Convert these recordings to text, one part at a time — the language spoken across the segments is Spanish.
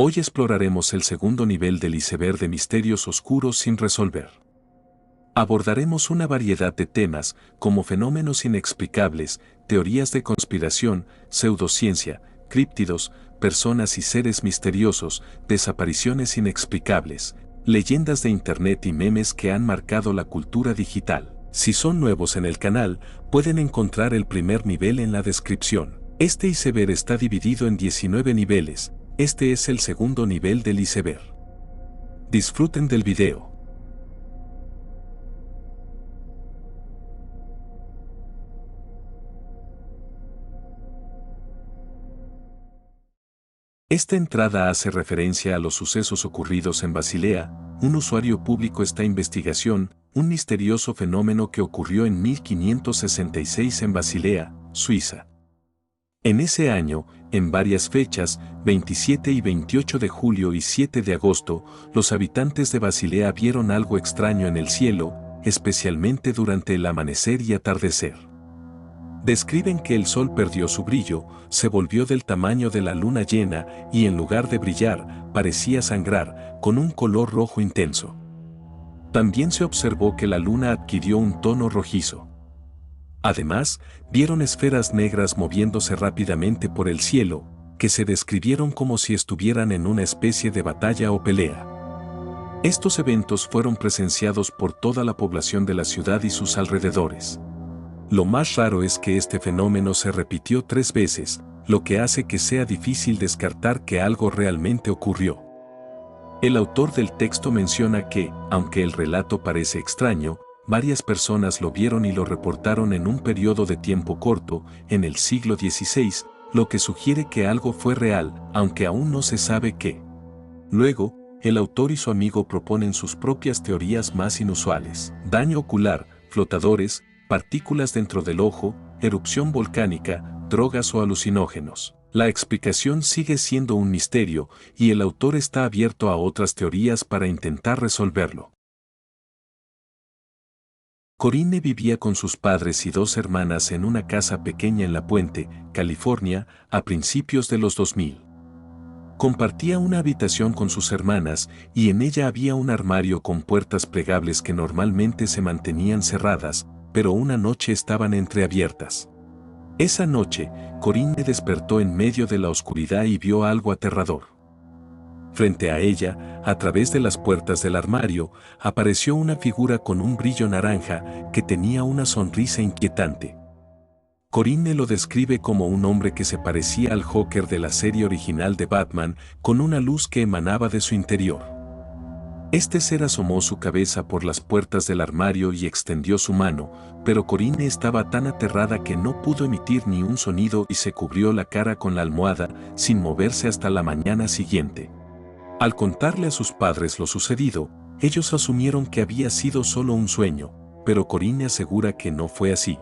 Hoy exploraremos el segundo nivel del iceberg de misterios oscuros sin resolver. Abordaremos una variedad de temas, como fenómenos inexplicables, teorías de conspiración, pseudociencia, críptidos, personas y seres misteriosos, desapariciones inexplicables, leyendas de Internet y memes que han marcado la cultura digital. Si son nuevos en el canal, pueden encontrar el primer nivel en la descripción. Este iceberg está dividido en 19 niveles. Este es el segundo nivel del iceberg. Disfruten del video. Esta entrada hace referencia a los sucesos ocurridos en Basilea. Un usuario público esta investigación, un misterioso fenómeno que ocurrió en 1566 en Basilea, Suiza. En ese año, en varias fechas, 27 y 28 de julio y 7 de agosto, los habitantes de Basilea vieron algo extraño en el cielo, especialmente durante el amanecer y atardecer. Describen que el sol perdió su brillo, se volvió del tamaño de la luna llena y en lugar de brillar, parecía sangrar, con un color rojo intenso. También se observó que la luna adquirió un tono rojizo. Además, vieron esferas negras moviéndose rápidamente por el cielo, que se describieron como si estuvieran en una especie de batalla o pelea. Estos eventos fueron presenciados por toda la población de la ciudad y sus alrededores. Lo más raro es que este fenómeno se repitió 3 veces, lo que hace que sea difícil descartar que algo realmente ocurrió. El autor del texto menciona que, aunque el relato parece extraño, varias personas lo vieron y lo reportaron en un periodo de tiempo corto, en el siglo XVI, lo que sugiere que algo fue real, aunque aún no se sabe qué. Luego, el autor y su amigo proponen sus propias teorías más inusuales: daño ocular, flotadores, partículas dentro del ojo, erupción volcánica, drogas o alucinógenos. La explicación sigue siendo un misterio, y el autor está abierto a otras teorías para intentar resolverlo. Corinne vivía con sus padres y 2 hermanas en una casa pequeña en La Puente, California, a principios de los 2000. Compartía una habitación con sus hermanas y en ella había un armario con puertas plegables que normalmente se mantenían cerradas, pero una noche estaban entreabiertas. Esa noche, Corinne despertó en medio de la oscuridad y vio algo aterrador. Frente a ella, a través de las puertas del armario, apareció una figura con un brillo naranja que tenía una sonrisa inquietante. Corinne lo describe como un hombre que se parecía al Joker de la serie original de Batman, con una luz que emanaba de su interior. Este ser asomó su cabeza por las puertas del armario y extendió su mano, pero Corinne estaba tan aterrada que no pudo emitir ni un sonido y se cubrió la cara con la almohada, sin moverse hasta la mañana siguiente. Al contarle a sus padres lo sucedido, ellos asumieron que había sido solo un sueño, pero Corinne asegura que no fue así.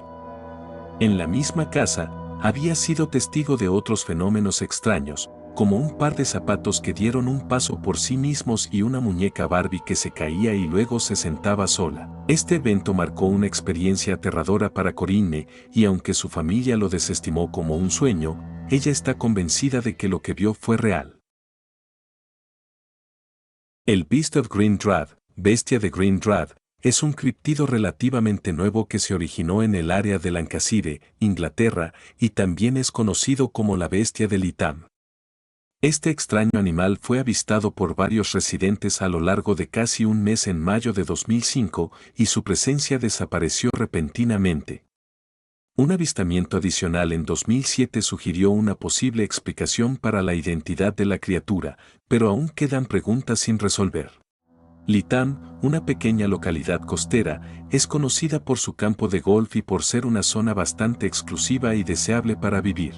En la misma casa, había sido testigo de otros fenómenos extraños, como un par de zapatos que dieron un paso por sí mismos y una muñeca Barbie que se caía y luego se sentaba sola. Este evento marcó una experiencia aterradora para Corinne, y aunque su familia lo desestimó como un sueño, ella está convencida de que lo que vio fue real. El Beast of Greendrad, bestia de Greendrad, es un criptido relativamente nuevo que se originó en el área de Lancashire, Inglaterra, y también es conocido como la bestia de Lytham. Este extraño animal fue avistado por varios residentes a lo largo de casi un mes en mayo de 2005 y su presencia desapareció repentinamente. Un avistamiento adicional en 2007 sugirió una posible explicación para la identidad de la criatura, pero aún quedan preguntas sin resolver. Lytham, una pequeña localidad costera, es conocida por su campo de golf y por ser una zona bastante exclusiva y deseable para vivir.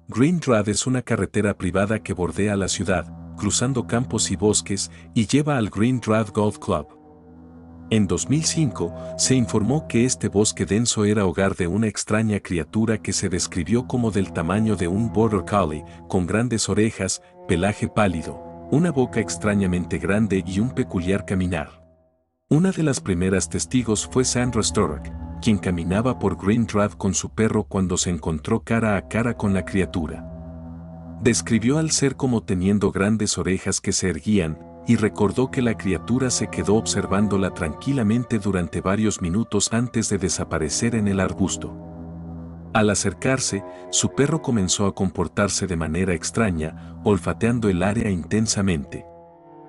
Greendrad es una carretera privada que bordea la ciudad, cruzando campos y bosques, y lleva al Greendrad Golf Club. En 2005, se informó que este bosque denso era hogar de una extraña criatura que se describió como del tamaño de un border collie, con grandes orejas, pelaje pálido, una boca extrañamente grande y un peculiar caminar. Una de las primeras testigos fue Sandra Stork, quien caminaba por Greendrad con su perro cuando se encontró cara a cara con la criatura. Describió al ser como teniendo grandes orejas que se erguían, y recordó que la criatura se quedó observándola tranquilamente durante varios minutos antes de desaparecer en el arbusto. Al acercarse, su perro comenzó a comportarse de manera extraña, olfateando el área intensamente.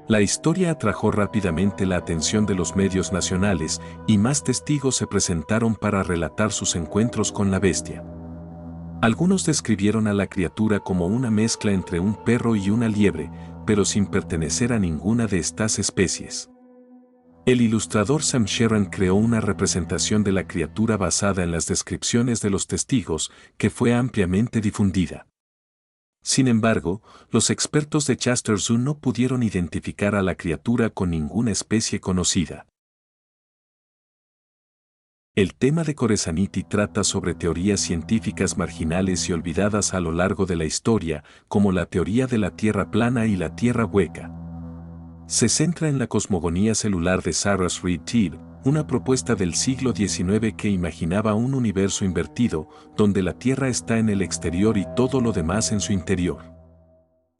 La historia atrajo rápidamente la atención de los medios nacionales, y más testigos se presentaron para relatar sus encuentros con la bestia. Algunos describieron a la criatura como una mezcla entre un perro y una liebre, pero sin pertenecer a ninguna de estas especies. El ilustrador Sam Sheeran creó una representación de la criatura basada en las descripciones de los testigos, que fue ampliamente difundida. Sin embargo, los expertos de Chester Zoo no pudieron identificar a la criatura con ninguna especie conocida. El tema de Khoresaniti trata sobre teorías científicas marginales y olvidadas a lo largo de la historia, como la teoría de la Tierra plana y la Tierra hueca. Se centra en la cosmogonía celular de Cyrus Reed Teed, una propuesta del siglo XIX que imaginaba un universo invertido, donde la Tierra está en el exterior y todo lo demás en su interior.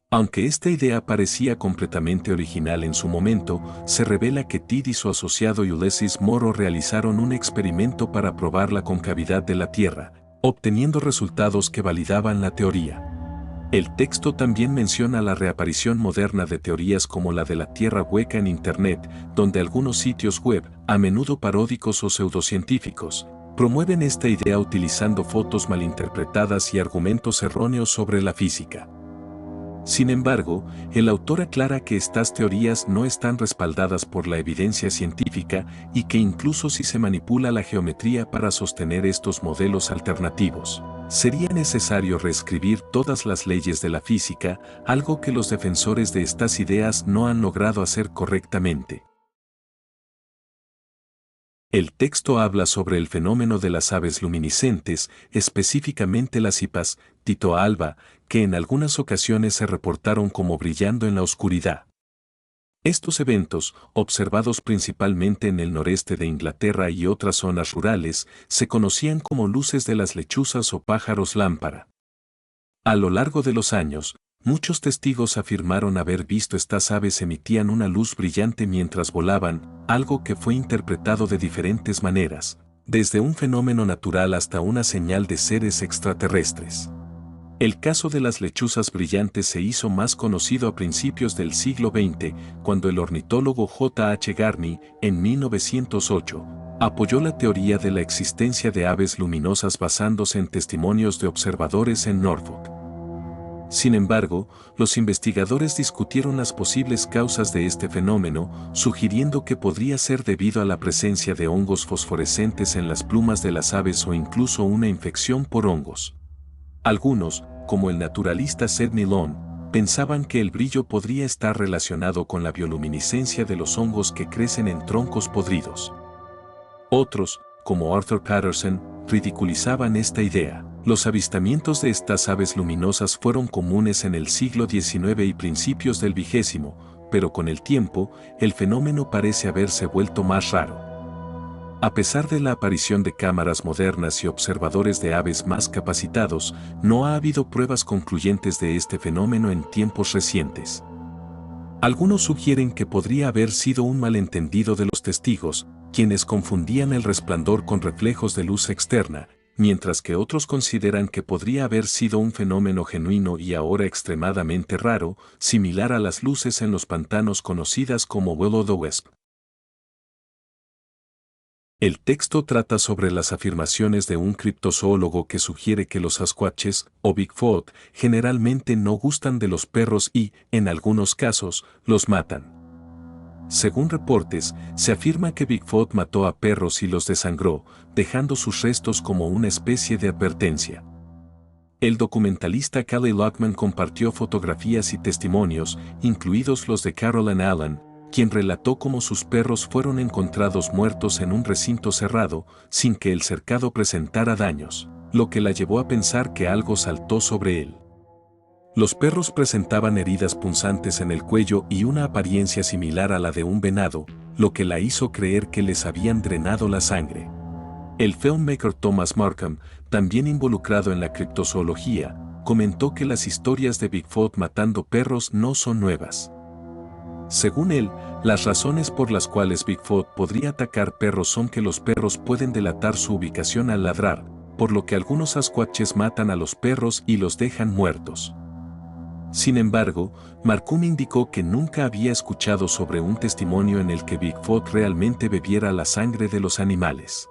Aunque esta idea parecía completamente original en su momento, se revela que Teed y su asociado Ulysses Morrow realizaron un experimento para probar la concavidad de la Tierra, obteniendo resultados que validaban la teoría. El texto también menciona la reaparición moderna de teorías como la de la Tierra hueca en Internet, donde algunos sitios web, a menudo paródicos o pseudocientíficos, promueven esta idea utilizando fotos malinterpretadas y argumentos erróneos sobre la física. Sin embargo, el autor aclara que estas teorías no están respaldadas por la evidencia científica y que incluso si se manipula la geometría para sostener estos modelos alternativos, sería necesario reescribir todas las leyes de la física, algo que los defensores de estas ideas no han logrado hacer correctamente. El texto habla sobre el fenómeno de las aves luminiscentes, específicamente las hipas, Tyto alba, que en algunas ocasiones se reportaron como brillando en la oscuridad. Estos eventos, observados principalmente en el noreste de Inglaterra y otras zonas rurales, se conocían como luces de las lechuzas o pájaros lámpara. A lo largo de los años, muchos testigos afirmaron haber visto estas aves emitían una luz brillante mientras volaban, algo que fue interpretado de diferentes maneras, desde un fenómeno natural hasta una señal de seres extraterrestres. El caso de las lechuzas brillantes se hizo más conocido a principios del siglo XX, cuando el ornitólogo J. H. Garney, en 1908, apoyó la teoría de la existencia de aves luminosas basándose en testimonios de observadores en Norfolk. Sin embargo, los investigadores discutieron las posibles causas de este fenómeno, sugiriendo que podría ser debido a la presencia de hongos fosforescentes en las plumas de las aves o incluso una infección por hongos. Algunos, como el naturalista Sidney Lone, pensaban que el brillo podría estar relacionado con la bioluminiscencia de los hongos que crecen en troncos podridos. Otros, como Arthur Patterson, ridiculizaban esta idea. Los avistamientos de estas aves luminosas fueron comunes en el siglo XIX y principios del XX, pero con el tiempo, el fenómeno parece haberse vuelto más raro. A pesar de la aparición de cámaras modernas y observadores de aves más capacitados, no ha habido pruebas concluyentes de este fenómeno en tiempos recientes. Algunos sugieren que podría haber sido un malentendido de los testigos, quienes confundían el resplandor con reflejos de luz externa, mientras que otros consideran que podría haber sido un fenómeno genuino y ahora extremadamente raro, similar a las luces en los pantanos conocidas como Will-o'-the-Wisp. El texto trata sobre las afirmaciones de un criptozoólogo que sugiere que los Sasquatches, o Bigfoot, generalmente no gustan de los perros y, en algunos casos, los matan. Según reportes, se afirma que Bigfoot mató a perros y los desangró, dejando sus restos como una especie de advertencia. El documentalista Callie Lockman compartió fotografías y testimonios, incluidos los de Carolyn Allen, quien relató cómo sus perros fueron encontrados muertos en un recinto cerrado, sin que el cercado presentara daños, lo que la llevó a pensar que algo saltó sobre él. Los perros presentaban heridas punzantes en el cuello y una apariencia similar a la de un venado, lo que la hizo creer que les habían drenado la sangre. El filmmaker Thomas Markham, también involucrado en la criptozoología, comentó que las historias de Bigfoot matando perros no son nuevas. Según él, las razones por las cuales Bigfoot podría atacar perros son que los perros pueden delatar su ubicación al ladrar, por lo que algunos sasquatches matan a los perros y los dejan muertos. Sin embargo, Marcum indicó que nunca había escuchado sobre un testimonio en el que Bigfoot realmente bebiera la sangre de los animales.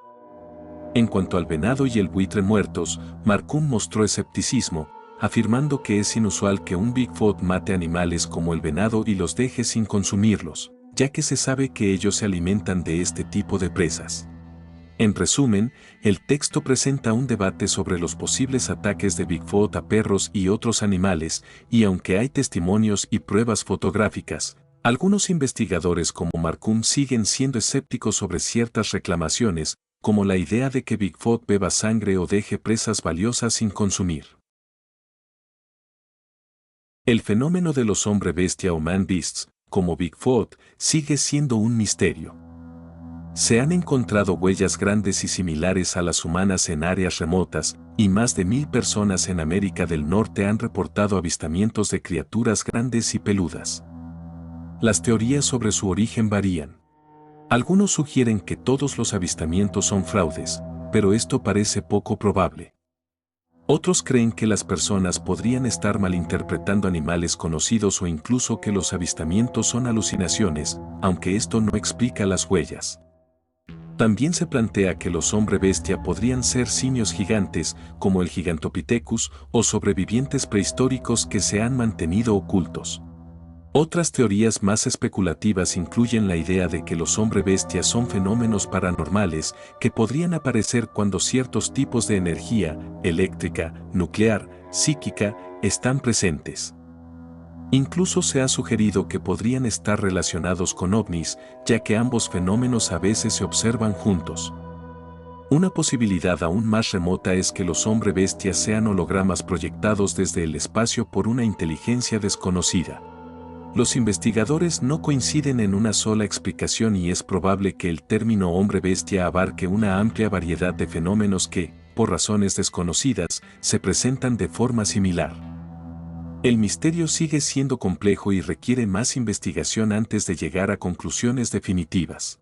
En cuanto al venado y el buitre muertos, Marcum mostró escepticismo, afirmando que es inusual que un Bigfoot mate animales como el venado y los deje sin consumirlos, ya que se sabe que ellos se alimentan de este tipo de presas. En resumen, el texto presenta un debate sobre los posibles ataques de Bigfoot a perros y otros animales, y aunque hay testimonios y pruebas fotográficas, algunos investigadores como Marcum siguen siendo escépticos sobre ciertas reclamaciones, como la idea de que Bigfoot beba sangre o deje presas valiosas sin consumir. El fenómeno de los hombre-bestia o man-beasts, como Bigfoot, sigue siendo un misterio. Se han encontrado huellas grandes y similares a las humanas en áreas remotas, y más de 1000 personas en América del Norte han reportado avistamientos de criaturas grandes y peludas. Las teorías sobre su origen varían. Algunos sugieren que todos los avistamientos son fraudes, pero esto parece poco probable. Otros creen que las personas podrían estar malinterpretando animales conocidos o incluso que los avistamientos son alucinaciones, aunque esto no explica las huellas. También se plantea que los hombre-bestia podrían ser simios gigantes, como el Gigantopithecus, o sobrevivientes prehistóricos que se han mantenido ocultos. Otras teorías más especulativas incluyen la idea de que los hombre-bestias son fenómenos paranormales que podrían aparecer cuando ciertos tipos de energía, eléctrica, nuclear, psíquica, están presentes. Incluso se ha sugerido que podrían estar relacionados con ovnis, ya que ambos fenómenos a veces se observan juntos. Una posibilidad aún más remota es que los hombre-bestias sean hologramas proyectados desde el espacio por una inteligencia desconocida. Los investigadores no coinciden en una sola explicación y es probable que el término hombre-bestia abarque una amplia variedad de fenómenos que, por razones desconocidas, se presentan de forma similar. El misterio sigue siendo complejo y requiere más investigación antes de llegar a conclusiones definitivas.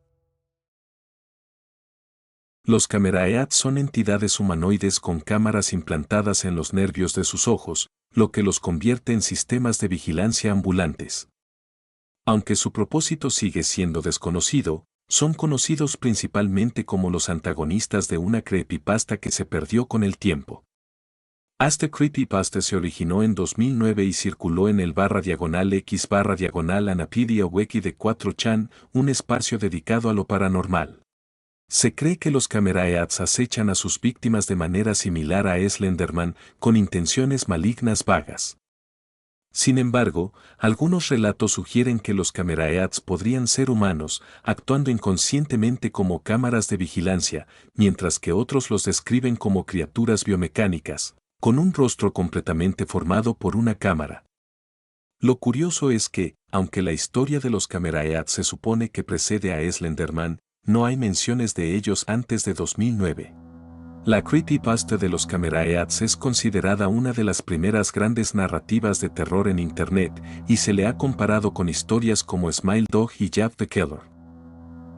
Los Cameraeats son entidades humanoides con cámaras implantadas en los nervios de sus ojos, lo que los convierte en sistemas de vigilancia ambulantes. Aunque su propósito sigue siendo desconocido, son conocidos principalmente como los antagonistas de una creepypasta que se perdió con el tiempo. Esta creepypasta se originó en 2009 y circuló en el /x/Anapedia Wiki de 4chan, un espacio dedicado a lo paranormal. Se cree que los Cameraeats acechan a sus víctimas de manera similar a Slenderman, con intenciones malignas vagas. Sin embargo, algunos relatos sugieren que los Cameraeats podrían ser humanos, actuando inconscientemente como cámaras de vigilancia, mientras que otros los describen como criaturas biomecánicas, con un rostro completamente formado por una cámara. Lo curioso es que, aunque la historia de los Cameraeats se supone que precede a Slenderman, no hay menciones de ellos antes de 2009. La creepypasta de los Cameraeats es considerada una de las primeras grandes narrativas de terror en Internet y se le ha comparado con historias como Smile Dog y Jack the Killer.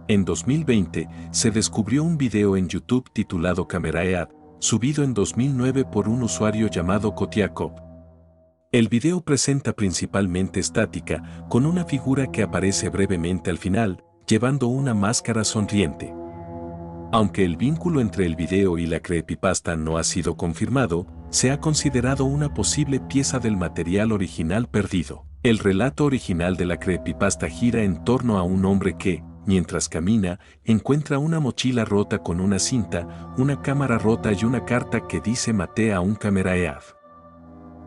En 2020, se descubrió un video en YouTube titulado Cameraeat, subido en 2009 por un usuario llamado Kotiakov. El video presenta principalmente estática, con una figura que aparece brevemente al final, llevando una máscara sonriente. Aunque el vínculo entre el video y la creepypasta no ha sido confirmado, se ha considerado una posible pieza del material original perdido. El relato original de la creepypasta gira en torno a un hombre que, mientras camina, encuentra una mochila rota con una cinta, una cámara rota y una carta que dice "Maté a un Cameraeat".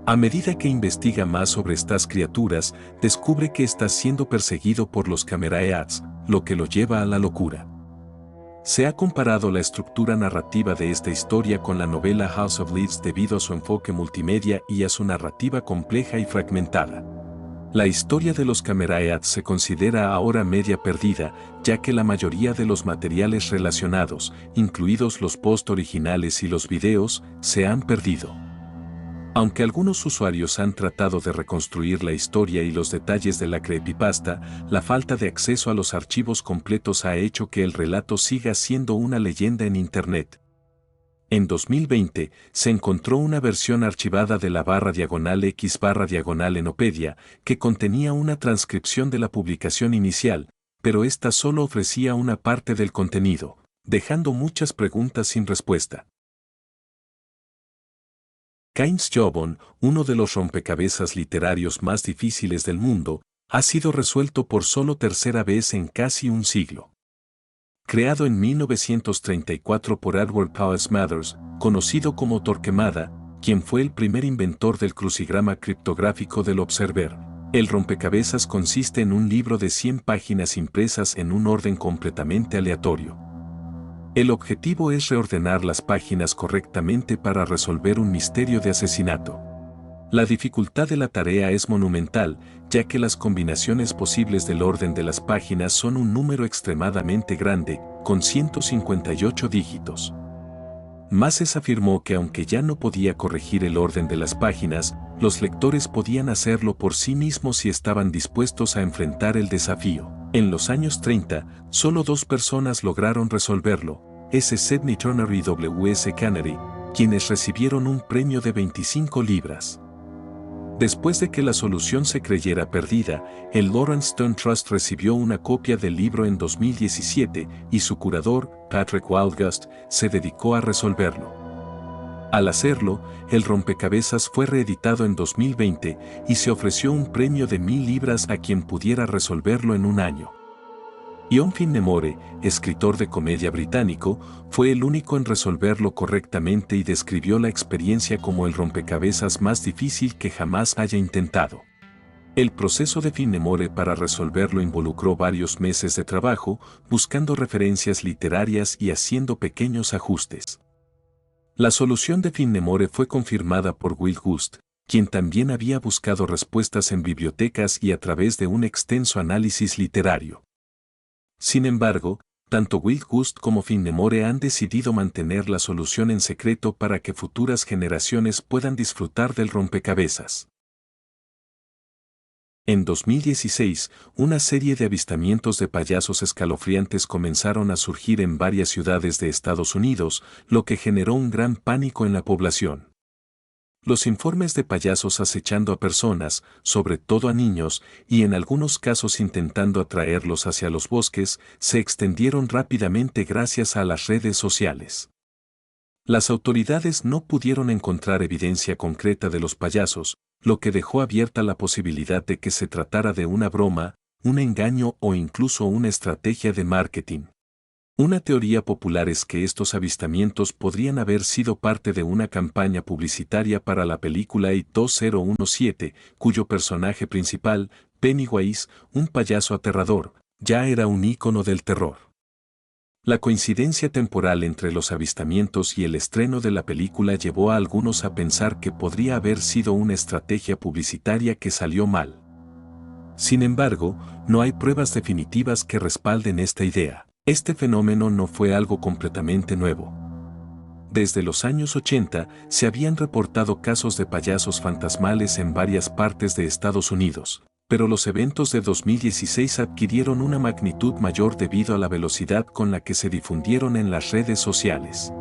A medida que investiga más sobre estas criaturas, descubre que está siendo perseguido por los Cameraeats, lo que lo lleva a la locura. Se ha comparado la estructura narrativa de esta historia con la novela House of Leaves debido a su enfoque multimedia y a su narrativa compleja y fragmentada. La historia de los Cameraeats se considera ahora media perdida, ya que la mayoría de los materiales relacionados, incluidos los posts originales y los videos, se han perdido. Aunque algunos usuarios han tratado de reconstruir la historia y los detalles de la creepypasta, la falta de acceso a los archivos completos ha hecho que el relato siga siendo una leyenda en Internet. En 2020, se encontró una versión archivada de la /x/Enopedia, que contenía una transcripción de la publicación inicial, pero esta solo ofrecía una parte del contenido, dejando muchas preguntas sin respuesta. Keynes Jobon, uno de los rompecabezas literarios más difíciles del mundo, ha sido resuelto por solo tercera vez en casi un siglo. Creado en 1934 por Edward Powell Smathers, conocido como Torquemada, quien fue el primer inventor del crucigrama criptográfico del Observer, el rompecabezas consiste en un libro de 100 páginas impresas en un orden completamente aleatorio. El objetivo es reordenar las páginas correctamente para resolver un misterio de asesinato. La dificultad de la tarea es monumental, ya que las combinaciones posibles del orden de las páginas son un número extremadamente grande, con 158 dígitos. Masses afirmó que aunque ya no podía corregir el orden de las páginas, los lectores podían hacerlo por sí mismos si estaban dispuestos a enfrentar el desafío. En los años 30, solo 2 personas lograron resolverlo, Sidney Turner y Canary, quienes recibieron un premio de 25 libras. Después de que la solución se creyera perdida, el Lawrence Stone Trust recibió una copia del libro en 2017 y su curador, Patrick Wildgust, se dedicó a resolverlo. Al hacerlo, el rompecabezas fue reeditado en 2020 y se ofreció un premio de 1.000 libras a quien pudiera resolverlo en un año. Ian Finnemore, escritor de comedia británico, fue el único en resolverlo correctamente y describió la experiencia como el rompecabezas más difícil que jamás haya intentado. El proceso de Finnemore para resolverlo involucró varios meses de trabajo, buscando referencias literarias y haciendo pequeños ajustes. La solución de Finnemore fue confirmada por Will Gust, quien también había buscado respuestas en bibliotecas y a través de un extenso análisis literario. Sin embargo, tanto Will Gust como Finnemore han decidido mantener la solución en secreto para que futuras generaciones puedan disfrutar del rompecabezas. En 2016, una serie de avistamientos de payasos escalofriantes comenzaron a surgir en varias ciudades de Estados Unidos, lo que generó un gran pánico en la población. Los informes de payasos acechando a personas, sobre todo a niños, y en algunos casos intentando atraerlos hacia los bosques, se extendieron rápidamente gracias a las redes sociales. Las autoridades no pudieron encontrar evidencia concreta de los payasos, lo que dejó abierta la posibilidad de que se tratara de una broma, un engaño o incluso una estrategia de marketing. Una teoría popular es que estos avistamientos podrían haber sido parte de una campaña publicitaria para la película It 2017, cuyo personaje principal, Pennywise, un payaso aterrador, ya era un ícono del terror. La coincidencia temporal entre los avistamientos y el estreno de la película llevó a algunos a pensar que podría haber sido una estrategia publicitaria que salió mal. Sin embargo, no hay pruebas definitivas que respalden esta idea. Este fenómeno no fue algo completamente nuevo. Desde los años 80 se habían reportado casos de payasos fantasmales en varias partes de Estados Unidos, pero los eventos de 2016 adquirieron una magnitud mayor debido a la velocidad con la que se difundieron en las redes sociales.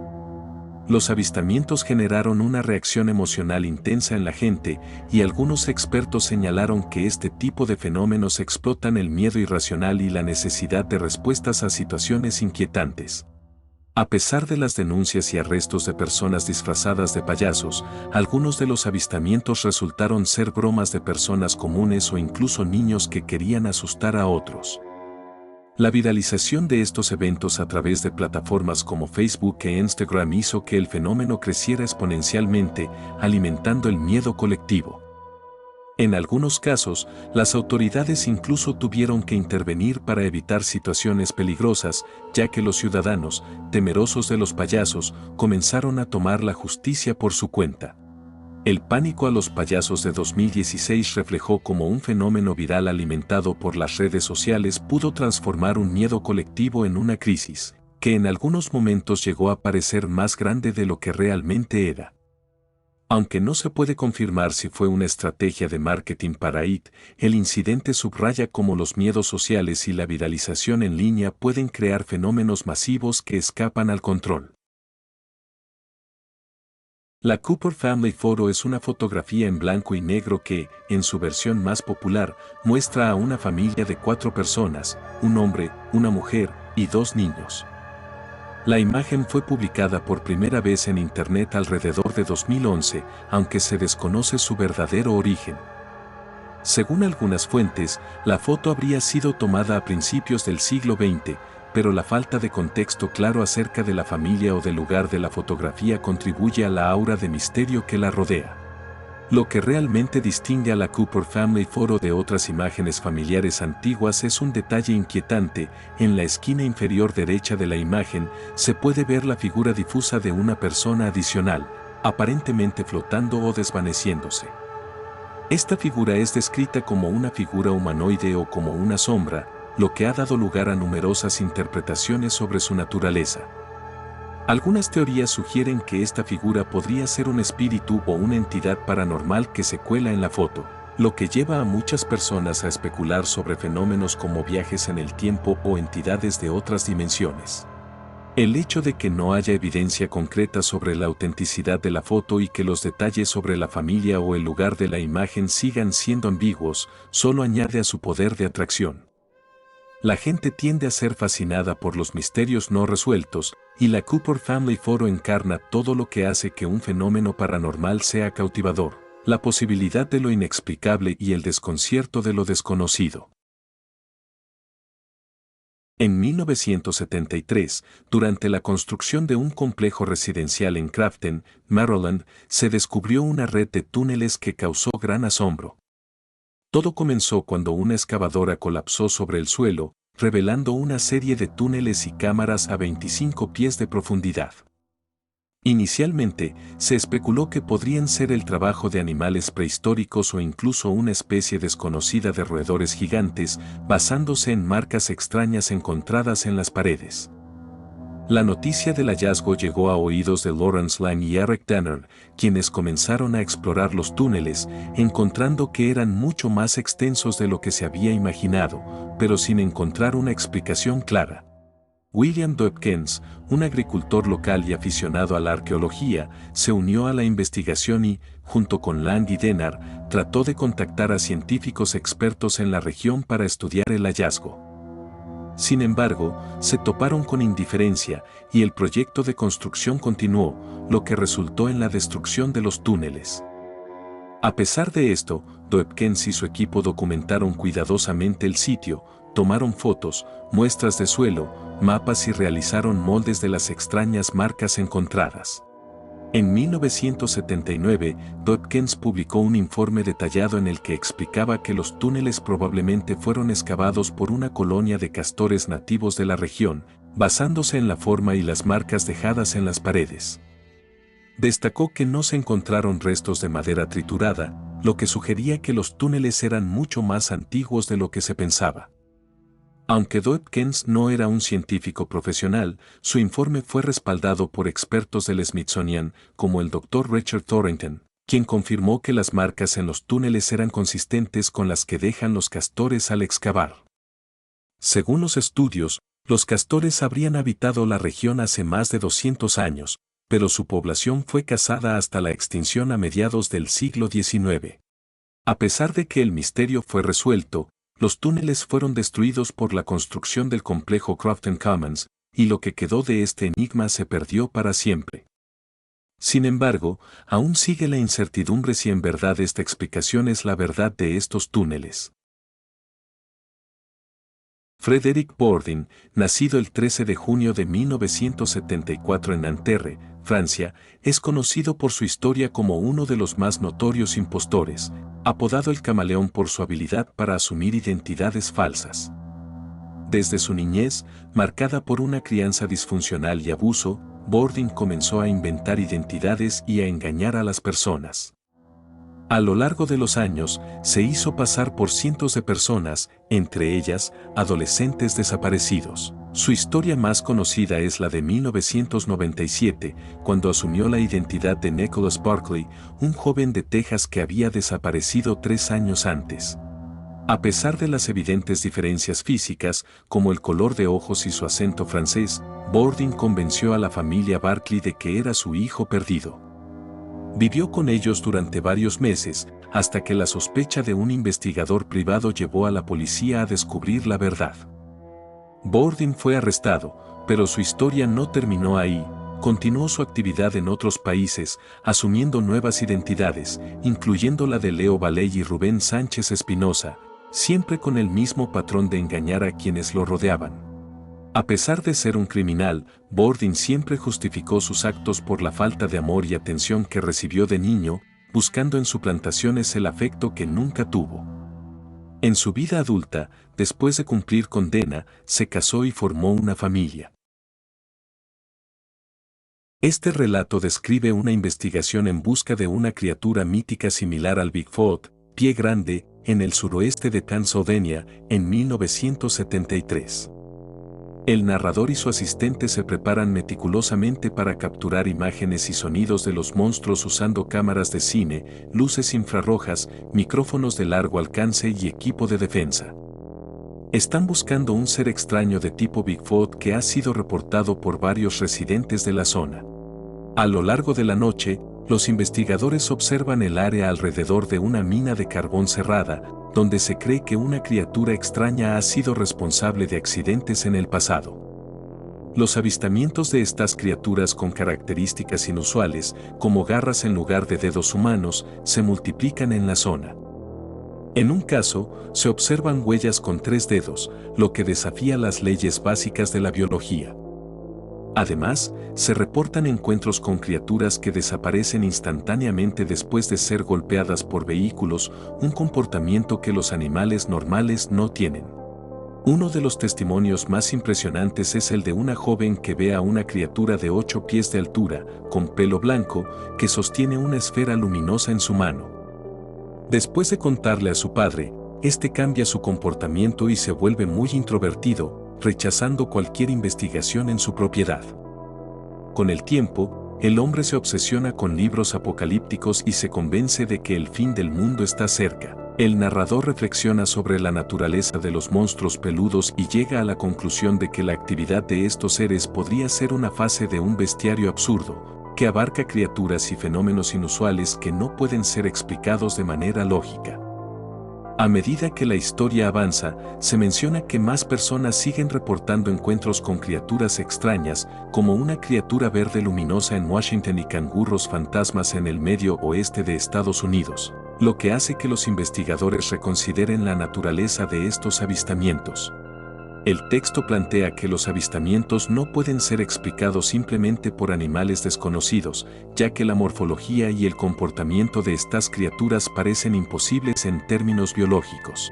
Los avistamientos generaron una reacción emocional intensa en la gente y algunos expertos señalaron que este tipo de fenómenos explotan el miedo irracional y la necesidad de respuestas a situaciones inquietantes. A pesar de las denuncias y arrestos de personas disfrazadas de payasos, algunos de los avistamientos resultaron ser bromas de personas comunes o incluso niños que querían asustar a otros. La viralización de estos eventos a través de plataformas como Facebook e Instagram hizo que el fenómeno creciera exponencialmente, alimentando el miedo colectivo. En algunos casos, las autoridades incluso tuvieron que intervenir para evitar situaciones peligrosas, ya que los ciudadanos, temerosos de los payasos, comenzaron a tomar la justicia por su cuenta. El pánico a los payasos de 2016 reflejó cómo un fenómeno viral alimentado por las redes sociales pudo transformar un miedo colectivo en una crisis, que en algunos momentos llegó a parecer más grande de lo que realmente era. Aunque no se puede confirmar si fue una estrategia de marketing para IT, el incidente subraya cómo los miedos sociales y la viralización en línea pueden crear fenómenos masivos que escapan al control. La Cooper Family Photo es una fotografía en blanco y negro que, en su versión más popular, muestra a una familia de 4 personas, un hombre, una mujer y 2 niños. La imagen fue publicada por primera vez en Internet alrededor de 2011, aunque se desconoce su verdadero origen. Según algunas fuentes, la foto habría sido tomada a principios del siglo XX, pero la falta de contexto claro acerca de la familia o del lugar de la fotografía contribuye a la aura de misterio que la rodea. Lo que realmente distingue a la Cooper Family Photo de otras imágenes familiares antiguas es un detalle inquietante: en la esquina inferior derecha de la imagen se puede ver la figura difusa de una persona adicional, aparentemente flotando o desvaneciéndose. Esta figura es descrita como una figura humanoide o como una sombra, lo que ha dado lugar a numerosas interpretaciones sobre su naturaleza. Algunas teorías sugieren que esta figura podría ser un espíritu o una entidad paranormal que se cuela en la foto, lo que lleva a muchas personas a especular sobre fenómenos como viajes en el tiempo o entidades de otras dimensiones. El hecho de que no haya evidencia concreta sobre la autenticidad de la foto y que los detalles sobre la familia o el lugar de la imagen sigan siendo ambiguos, solo añade a su poder de atracción. La gente tiende a ser fascinada por los misterios no resueltos, y la Cooper Family Photo encarna todo lo que hace que un fenómeno paranormal sea cautivador: la posibilidad de lo inexplicable y el desconcierto de lo desconocido. En 1973, durante la construcción de un complejo residencial en Crafton, Maryland, se descubrió una red de túneles que causó gran asombro. Todo comenzó cuando una excavadora colapsó sobre el suelo, revelando una serie de túneles y cámaras a 25 pies de profundidad. Inicialmente, se especuló que podrían ser el trabajo de animales prehistóricos o incluso una especie desconocida de roedores gigantes, basándose en marcas extrañas encontradas en las paredes. La noticia del hallazgo llegó a oídos de Lawrence Lang y Eric Danner, quienes comenzaron a explorar los túneles, encontrando que eran mucho más extensos de lo que se había imaginado, pero sin encontrar una explicación clara. William Dawkins, un agricultor local y aficionado a la arqueología, se unió a la investigación y, junto con Lang y Dennard, trató de contactar a científicos expertos en la región para estudiar el hallazgo. Sin embargo, se toparon con indiferencia y el proyecto de construcción continuó, lo que resultó en la destrucción de los túneles. A pesar de esto, Dawkins y su equipo documentaron cuidadosamente el sitio, tomaron fotos, muestras de suelo, mapas y realizaron moldes de las extrañas marcas encontradas. En 1979, Dawkins publicó un informe detallado en el que explicaba que los túneles probablemente fueron excavados por una colonia de castores nativos de la región, basándose en la forma y las marcas dejadas en las paredes. Destacó que no se encontraron restos de madera triturada, lo que sugería que los túneles eran mucho más antiguos de lo que se pensaba. Aunque Dawkins no era un científico profesional, su informe fue respaldado por expertos del Smithsonian, como el Dr. Richard Thornton, quien confirmó que las marcas en los túneles eran consistentes con las que dejan los castores al excavar. Según los estudios, los castores habrían habitado la región hace más de 200 años, pero su población fue cazada hasta la extinción a mediados del siglo XIX. A pesar de que el misterio fue resuelto, los túneles fueron destruidos por la construcción del complejo Crafton Commons, y lo que quedó de este enigma se perdió para siempre. Sin embargo, aún sigue la incertidumbre si en verdad esta explicación es la verdad de estos túneles. Frederick Bourdin, nacido el 13 de junio de 1974 en Nanterre, Francia, es conocido por su historia como uno de los más notorios impostores, apodado el Camaleón por su habilidad para asumir identidades falsas. Desde su niñez, marcada por una crianza disfuncional y abuso, Bourdin comenzó a inventar identidades y a engañar a las personas. A lo largo de los años, se hizo pasar por cientos de personas, entre ellas, adolescentes desaparecidos. Su historia más conocida es la de 1997, cuando asumió la identidad de Nicholas Barkley, un joven de Texas que había desaparecido 3 años antes. A pesar de las evidentes diferencias físicas, como el color de ojos y su acento francés, Bourdin convenció a la familia Barkley de que era su hijo perdido. Vivió con ellos durante varios meses, hasta que la sospecha de un investigador privado llevó a la policía a descubrir la verdad. Bourdin fue arrestado, pero su historia no terminó ahí. Continuó su actividad en otros países, asumiendo nuevas identidades, incluyendo la de Leo Valey y Rubén Sánchez Espinosa, siempre con el mismo patrón de engañar a quienes lo rodeaban. A pesar de ser un criminal, Bourdin siempre justificó sus actos por la falta de amor y atención que recibió de niño, buscando en suplantaciones el afecto que nunca tuvo. En su vida adulta, después de cumplir condena, se casó y formó una familia. Este relato describe una investigación en busca de una criatura mítica similar al Bigfoot, Pie Grande, en el suroeste de Pennsylvania, en 1973. El narrador y su asistente se preparan meticulosamente para capturar imágenes y sonidos de los monstruos usando cámaras de cine, luces infrarrojas, micrófonos de largo alcance y equipo de defensa. Están buscando un ser extraño de tipo Bigfoot que ha sido reportado por varios residentes de la zona. A lo largo de la noche, los investigadores observan el área alrededor de una mina de carbón cerrada, donde se cree que una criatura extraña ha sido responsable de accidentes en el pasado. Los avistamientos de estas criaturas con características inusuales, como garras en lugar de dedos humanos, se multiplican en la zona. En un caso, se observan huellas con 3 dedos, lo que desafía las leyes básicas de la biología. Además, se reportan encuentros con criaturas que desaparecen instantáneamente después de ser golpeadas por vehículos, un comportamiento que los animales normales no tienen. Uno de los testimonios más impresionantes es el de una joven que ve a una criatura de 8 pies de altura, con pelo blanco, que sostiene una esfera luminosa en su mano. Después de contarle a su padre, este cambia su comportamiento y se vuelve muy introvertido, rechazando cualquier investigación en su propiedad. Con el tiempo, el hombre se obsesiona con libros apocalípticos y se convence de que el fin del mundo está cerca. El narrador reflexiona sobre la naturaleza de los monstruos peludos y llega a la conclusión de que la actividad de estos seres podría ser una fase de un bestiario absurdo, que abarca criaturas y fenómenos inusuales que no pueden ser explicados de manera lógica. A medida que la historia avanza, se menciona que más personas siguen reportando encuentros con criaturas extrañas, como una criatura verde luminosa en Washington y canguros fantasmas en el medio oeste de Estados Unidos, lo que hace que los investigadores reconsideren la naturaleza de estos avistamientos. El texto plantea que los avistamientos no pueden ser explicados simplemente por animales desconocidos, ya que la morfología y el comportamiento de estas criaturas parecen imposibles en términos biológicos.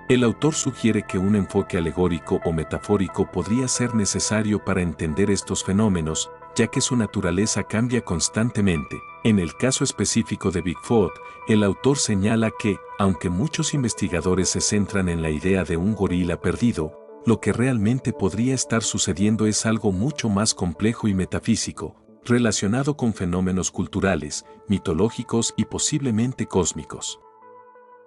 El autor sugiere que un enfoque alegórico o metafórico podría ser necesario para entender estos fenómenos, ya que su naturaleza cambia constantemente. En el caso específico de Bigfoot, el autor señala que, aunque muchos investigadores se centran en la idea de un gorila perdido, lo que realmente podría estar sucediendo es algo mucho más complejo y metafísico, relacionado con fenómenos culturales, mitológicos y posiblemente cósmicos.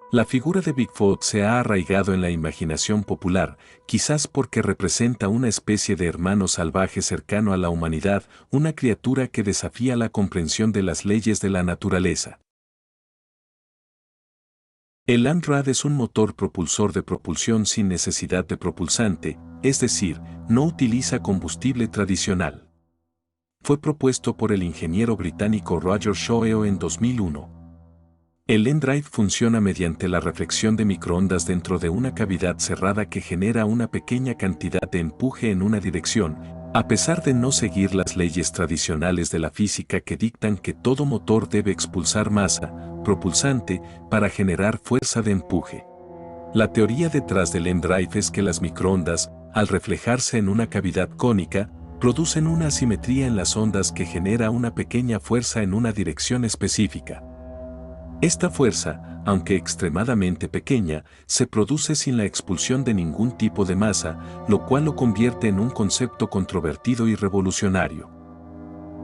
La figura de Bigfoot se ha arraigado en la imaginación popular, quizás porque representa una especie de hermano salvaje cercano a la humanidad, una criatura que desafía la comprensión de las leyes de la naturaleza. El Landrad es un motor propulsor de propulsión sin necesidad de propulsante, es decir, no utiliza combustible tradicional. Fue propuesto por el ingeniero británico Roger Shoeo en 2001. El Landrad funciona mediante la reflexión de microondas dentro de una cavidad cerrada que genera una pequeña cantidad de empuje en una dirección, a pesar de no seguir las leyes tradicionales de la física que dictan que todo motor debe expulsar masa, propulsante, para generar fuerza de empuje. La teoría detrás del Landrad es que las microondas, al reflejarse en una cavidad cónica, producen una asimetría en las ondas que genera una pequeña fuerza en una dirección específica. Esta fuerza, aunque extremadamente pequeña, se produce sin la expulsión de ningún tipo de masa, lo cual lo convierte en un concepto controvertido y revolucionario.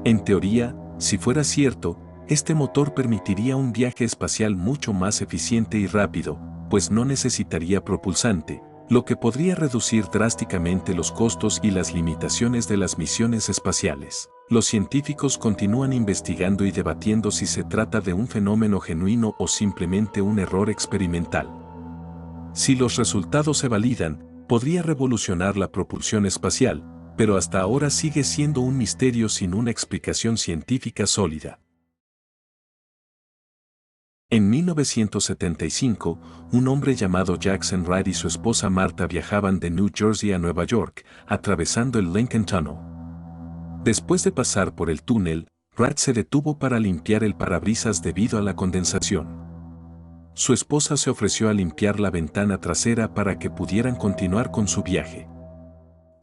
En teoría, si fuera cierto, este motor permitiría un viaje espacial mucho más eficiente y rápido, pues no necesitaría propulsante, lo que podría reducir drásticamente los costos y las limitaciones de las misiones espaciales. Los científicos continúan investigando y debatiendo si se trata de un fenómeno genuino o simplemente un error experimental. Si los resultados se validan, podría revolucionar la propulsión espacial, pero hasta ahora sigue siendo un misterio sin una explicación científica sólida. En 1975, un hombre llamado Jackson Wright y su esposa Martha viajaban de New Jersey a Nueva York, atravesando el Lincoln Tunnel. Después de pasar por el túnel, Wright se detuvo para limpiar el parabrisas debido a la condensación. Su esposa se ofreció a limpiar la ventana trasera para que pudieran continuar con su viaje.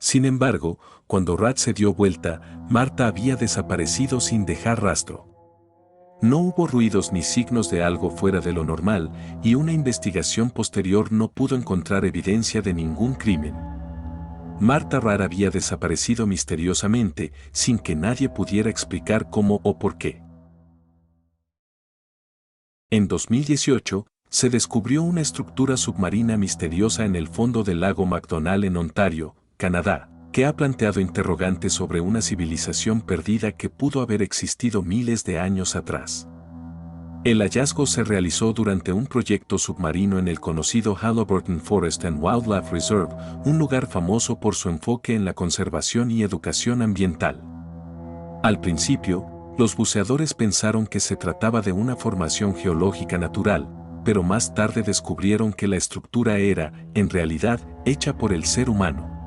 Sin embargo, cuando Wright se dio vuelta, Martha había desaparecido sin dejar rastro. No hubo ruidos ni signos de algo fuera de lo normal, y una investigación posterior no pudo encontrar evidencia de ningún crimen. Martha Wright había desaparecido misteriosamente, sin que nadie pudiera explicar cómo o por qué. En 2018, se descubrió una estructura submarina misteriosa en el fondo del lago McDonald en Ontario, Canadá, que ha planteado interrogantes sobre una civilización perdida que pudo haber existido miles de años atrás. El hallazgo se realizó durante un proyecto submarino en el conocido Halliburton Forest and Wildlife Reserve, un lugar famoso por su enfoque en la conservación y educación ambiental. Al principio, los buceadores pensaron que se trataba de una formación geológica natural, pero más tarde descubrieron que la estructura era, en realidad, hecha por el ser humano.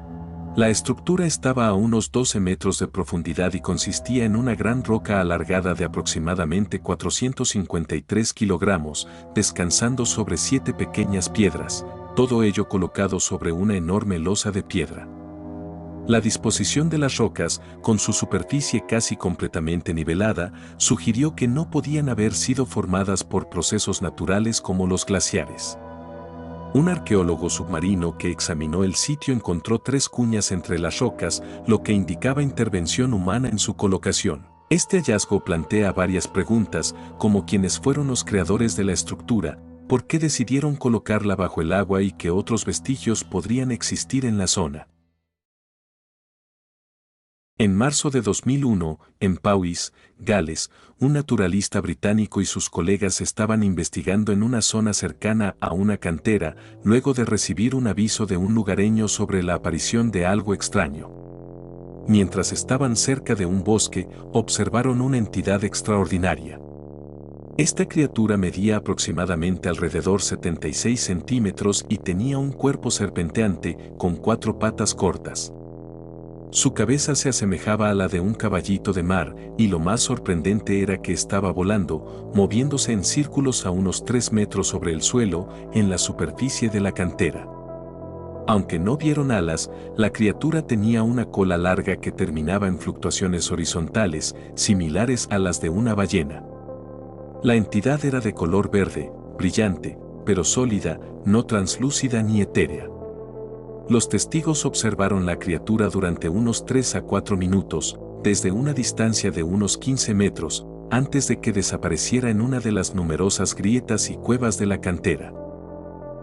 La estructura estaba a unos 12 metros de profundidad y consistía en una gran roca alargada de aproximadamente 453 kilogramos, descansando sobre 7 pequeñas piedras, todo ello colocado sobre una enorme losa de piedra. La disposición de las rocas, con su superficie casi completamente nivelada, sugirió que no podían haber sido formadas por procesos naturales como los glaciares. Un arqueólogo submarino que examinó el sitio encontró 3 cuñas entre las rocas, lo que indicaba intervención humana en su colocación. Este hallazgo plantea varias preguntas, como quiénes fueron los creadores de la estructura, por qué decidieron colocarla bajo el agua y qué otros vestigios podrían existir en la zona. En marzo de 2001, en Powys, Gales, un naturalista británico y sus colegas estaban investigando en una zona cercana a una cantera, luego de recibir un aviso de un lugareño sobre la aparición de algo extraño. Mientras estaban cerca de un bosque, observaron una entidad extraordinaria. Esta criatura medía aproximadamente alrededor 76 centímetros y tenía un cuerpo serpenteante, con 4 patas cortas. Su cabeza se asemejaba a la de un caballito de mar, y lo más sorprendente era que estaba volando, moviéndose en círculos a unos 3 metros sobre el suelo, en la superficie de la cantera. Aunque no vieron alas, la criatura tenía una cola larga que terminaba en fluctuaciones horizontales, similares a las de una ballena. La entidad era de color verde, brillante, pero sólida, no translúcida ni etérea. Los testigos observaron la criatura durante unos 3 a 4 minutos, desde una distancia de unos 15 metros, antes de que desapareciera en una de las numerosas grietas y cuevas de la cantera.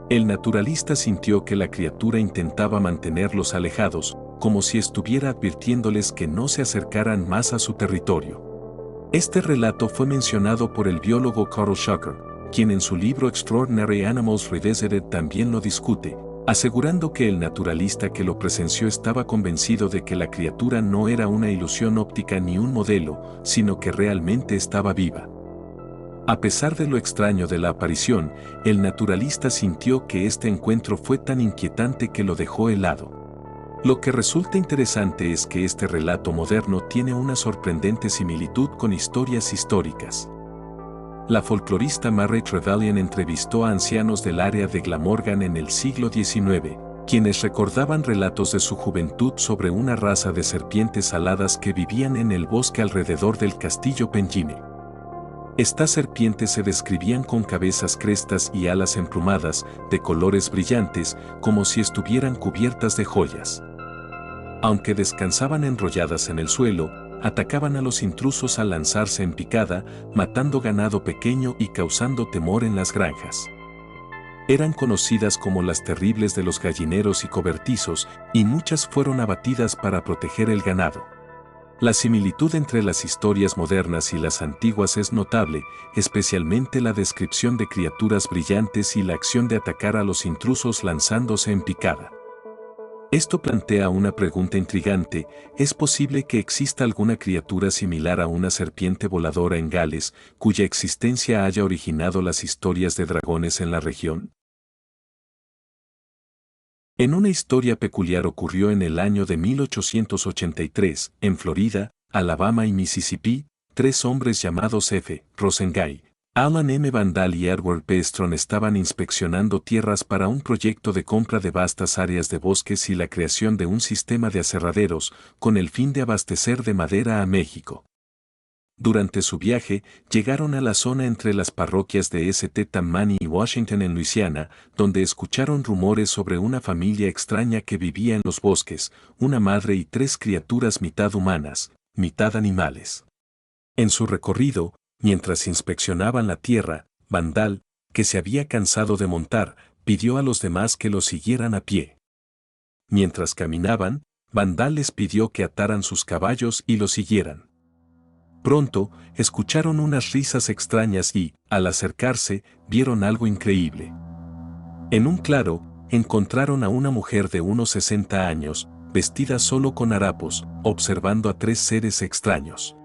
El naturalista sintió que la criatura intentaba mantenerlos alejados, como si estuviera advirtiéndoles que no se acercaran más a su territorio. Este relato fue mencionado por el biólogo Carl Schucker, quien en su libro Extraordinary Animals Revisited también lo discute, asegurando que el naturalista que lo presenció estaba convencido de que la criatura no era una ilusión óptica ni un modelo, sino que realmente estaba viva. A pesar de lo extraño de la aparición, el naturalista sintió que este encuentro fue tan inquietante que lo dejó helado. Lo que resulta interesante es que este relato moderno tiene una sorprendente similitud con historias históricas. La folclorista Mary Trevelyan entrevistó a ancianos del área de Glamorgan en el siglo XIX, quienes recordaban relatos de su juventud sobre una raza de serpientes aladas que vivían en el bosque alrededor del castillo Pengine. Estas serpientes se describían con cabezas crestas y alas emplumadas, de colores brillantes, como si estuvieran cubiertas de joyas. Aunque descansaban enrolladas en el suelo, atacaban a los intrusos al lanzarse en picada, matando ganado pequeño y causando temor en las granjas. Eran conocidas como las terribles de los gallineros y cobertizos, y muchas fueron abatidas para proteger el ganado. La similitud entre las historias modernas y las antiguas es notable, especialmente la descripción de criaturas brillantes y la acción de atacar a los intrusos lanzándose en picada. Esto plantea una pregunta intrigante: ¿es posible que exista alguna criatura similar a una serpiente voladora en Gales, cuya existencia haya originado las historias de dragones en la región? En una historia peculiar ocurrió en el año de 1883, en Florida, Alabama y Mississippi, tres hombres llamados F. Rosengay, Alan M. Vandal y Edward P. Strong estaban inspeccionando tierras para un proyecto de compra de vastas áreas de bosques y la creación de un sistema de aserraderos, con el fin de abastecer de madera a México. Durante su viaje, llegaron a la zona entre las parroquias de St. Tammany y Washington en Luisiana, donde escucharon rumores sobre una familia extraña que vivía en los bosques, una madre y tres criaturas mitad humanas, mitad animales. En su recorrido, mientras inspeccionaban la tierra, Vandal, que se había cansado de montar, pidió a los demás que lo siguieran a pie. Mientras caminaban, Vandal les pidió que ataran sus caballos y lo siguieran. Pronto, escucharon unas risas extrañas y, al acercarse, vieron algo increíble. En un claro, encontraron a una mujer de unos 60 años, vestida solo con harapos, observando a tres seres extraños.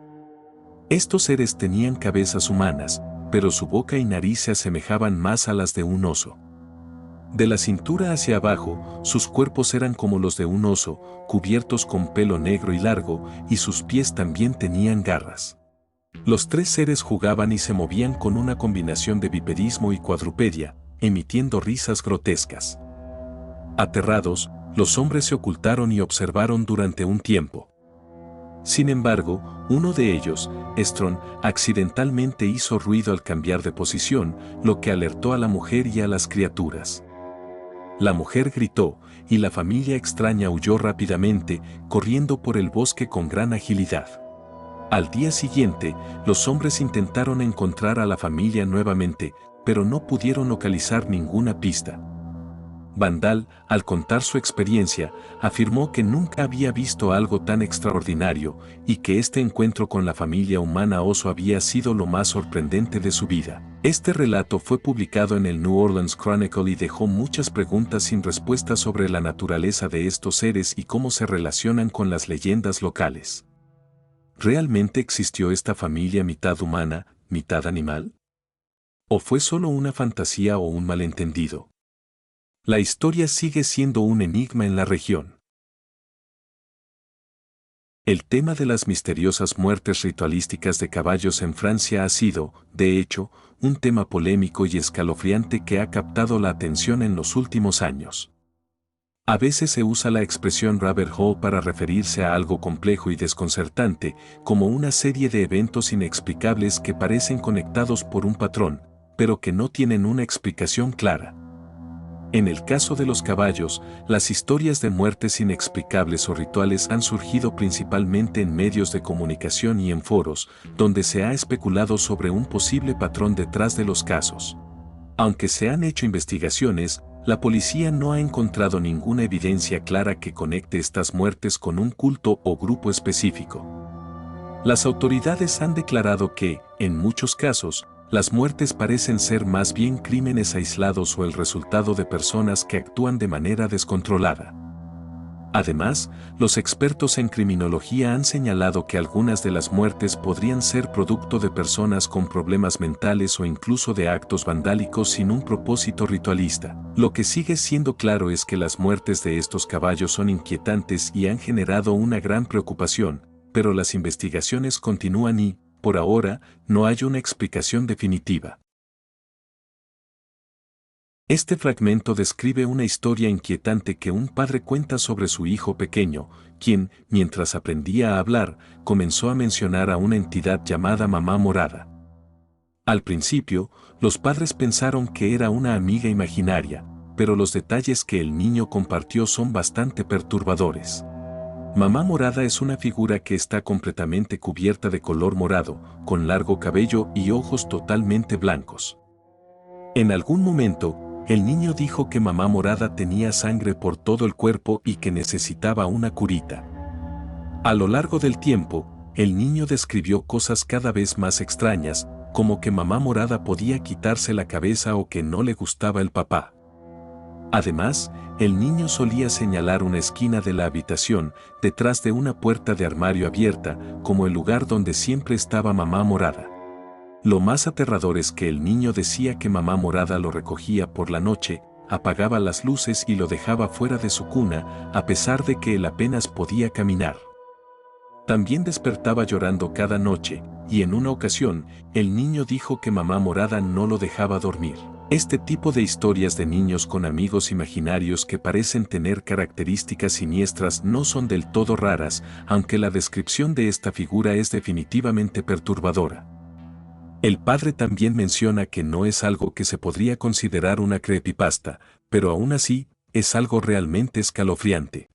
Estos seres tenían cabezas humanas, pero su boca y nariz se asemejaban más a las de un oso. De la cintura hacia abajo, sus cuerpos eran como los de un oso, cubiertos con pelo negro y largo, y sus pies también tenían garras. Los tres seres jugaban y se movían con una combinación de bipedismo y cuadrupedia, emitiendo risas grotescas. Aterrados, los hombres se ocultaron y observaron durante un tiempo. Sin embargo, uno de ellos, Strong, accidentalmente hizo ruido al cambiar de posición, lo que alertó a la mujer y a las criaturas. La mujer gritó, y la familia extraña huyó rápidamente, corriendo por el bosque con gran agilidad. Al día siguiente, los hombres intentaron encontrar a la familia nuevamente, pero no pudieron localizar ninguna pista. Vandal, al contar su experiencia, afirmó que nunca había visto algo tan extraordinario y que este encuentro con la familia humana oso había sido lo más sorprendente de su vida. Este relato fue publicado en el New Orleans Chronicle y dejó muchas preguntas sin respuesta sobre la naturaleza de estos seres y cómo se relacionan con las leyendas locales. ¿Realmente existió esta familia mitad humana, mitad animal? ¿O fue solo una fantasía o un malentendido? La historia sigue siendo un enigma en la región. El tema de las misteriosas muertes ritualísticas de caballos en Francia ha sido, de hecho, un tema polémico y escalofriante que ha captado la atención en los últimos años. A veces se usa la expresión rabbit hole para referirse a algo complejo y desconcertante, como una serie de eventos inexplicables que parecen conectados por un patrón, pero que no tienen una explicación clara. En el caso de los caballos, las historias de muertes inexplicables o rituales han surgido principalmente en medios de comunicación y en foros, donde se ha especulado sobre un posible patrón detrás de los casos. Aunque se han hecho investigaciones, la policía no ha encontrado ninguna evidencia clara que conecte estas muertes con un culto o grupo específico. Las autoridades han declarado que, en muchos casos, las muertes parecen ser más bien crímenes aislados o el resultado de personas que actúan de manera descontrolada. Además, los expertos en criminología han señalado que algunas de las muertes podrían ser producto de personas con problemas mentales o incluso de actos vandálicos sin un propósito ritualista. Lo que sigue siendo claro es que las muertes de estos caballos son inquietantes y han generado una gran preocupación, pero las investigaciones continúan y, por ahora, no hay una explicación definitiva. Este fragmento describe una historia inquietante que un padre cuenta sobre su hijo pequeño, quien, mientras aprendía a hablar, comenzó a mencionar a una entidad llamada Mamá Morada. Al principio, los padres pensaron que era una amiga imaginaria, pero los detalles que el niño compartió son bastante perturbadores. Mamá Morada es una figura que está completamente cubierta de color morado, con largo cabello y ojos totalmente blancos. En algún momento, el niño dijo que Mamá Morada tenía sangre por todo el cuerpo y que necesitaba una curita. A lo largo del tiempo, el niño describió cosas cada vez más extrañas, como que Mamá Morada podía quitarse la cabeza o que no le gustaba el papá. Además, el niño solía señalar una esquina de la habitación, detrás de una puerta de armario abierta, como el lugar donde siempre estaba Mamá Morada. Lo más aterrador es que el niño decía que Mamá Morada lo recogía por la noche, apagaba las luces y lo dejaba fuera de su cuna, a pesar de que él apenas podía caminar. También despertaba llorando cada noche, y en una ocasión, el niño dijo que Mamá Morada no lo dejaba dormir. Este tipo de historias de niños con amigos imaginarios que parecen tener características siniestras no son del todo raras, aunque la descripción de esta figura es definitivamente perturbadora. El padre también menciona que no es algo que se podría considerar una creepypasta, pero aún así, es algo realmente escalofriante.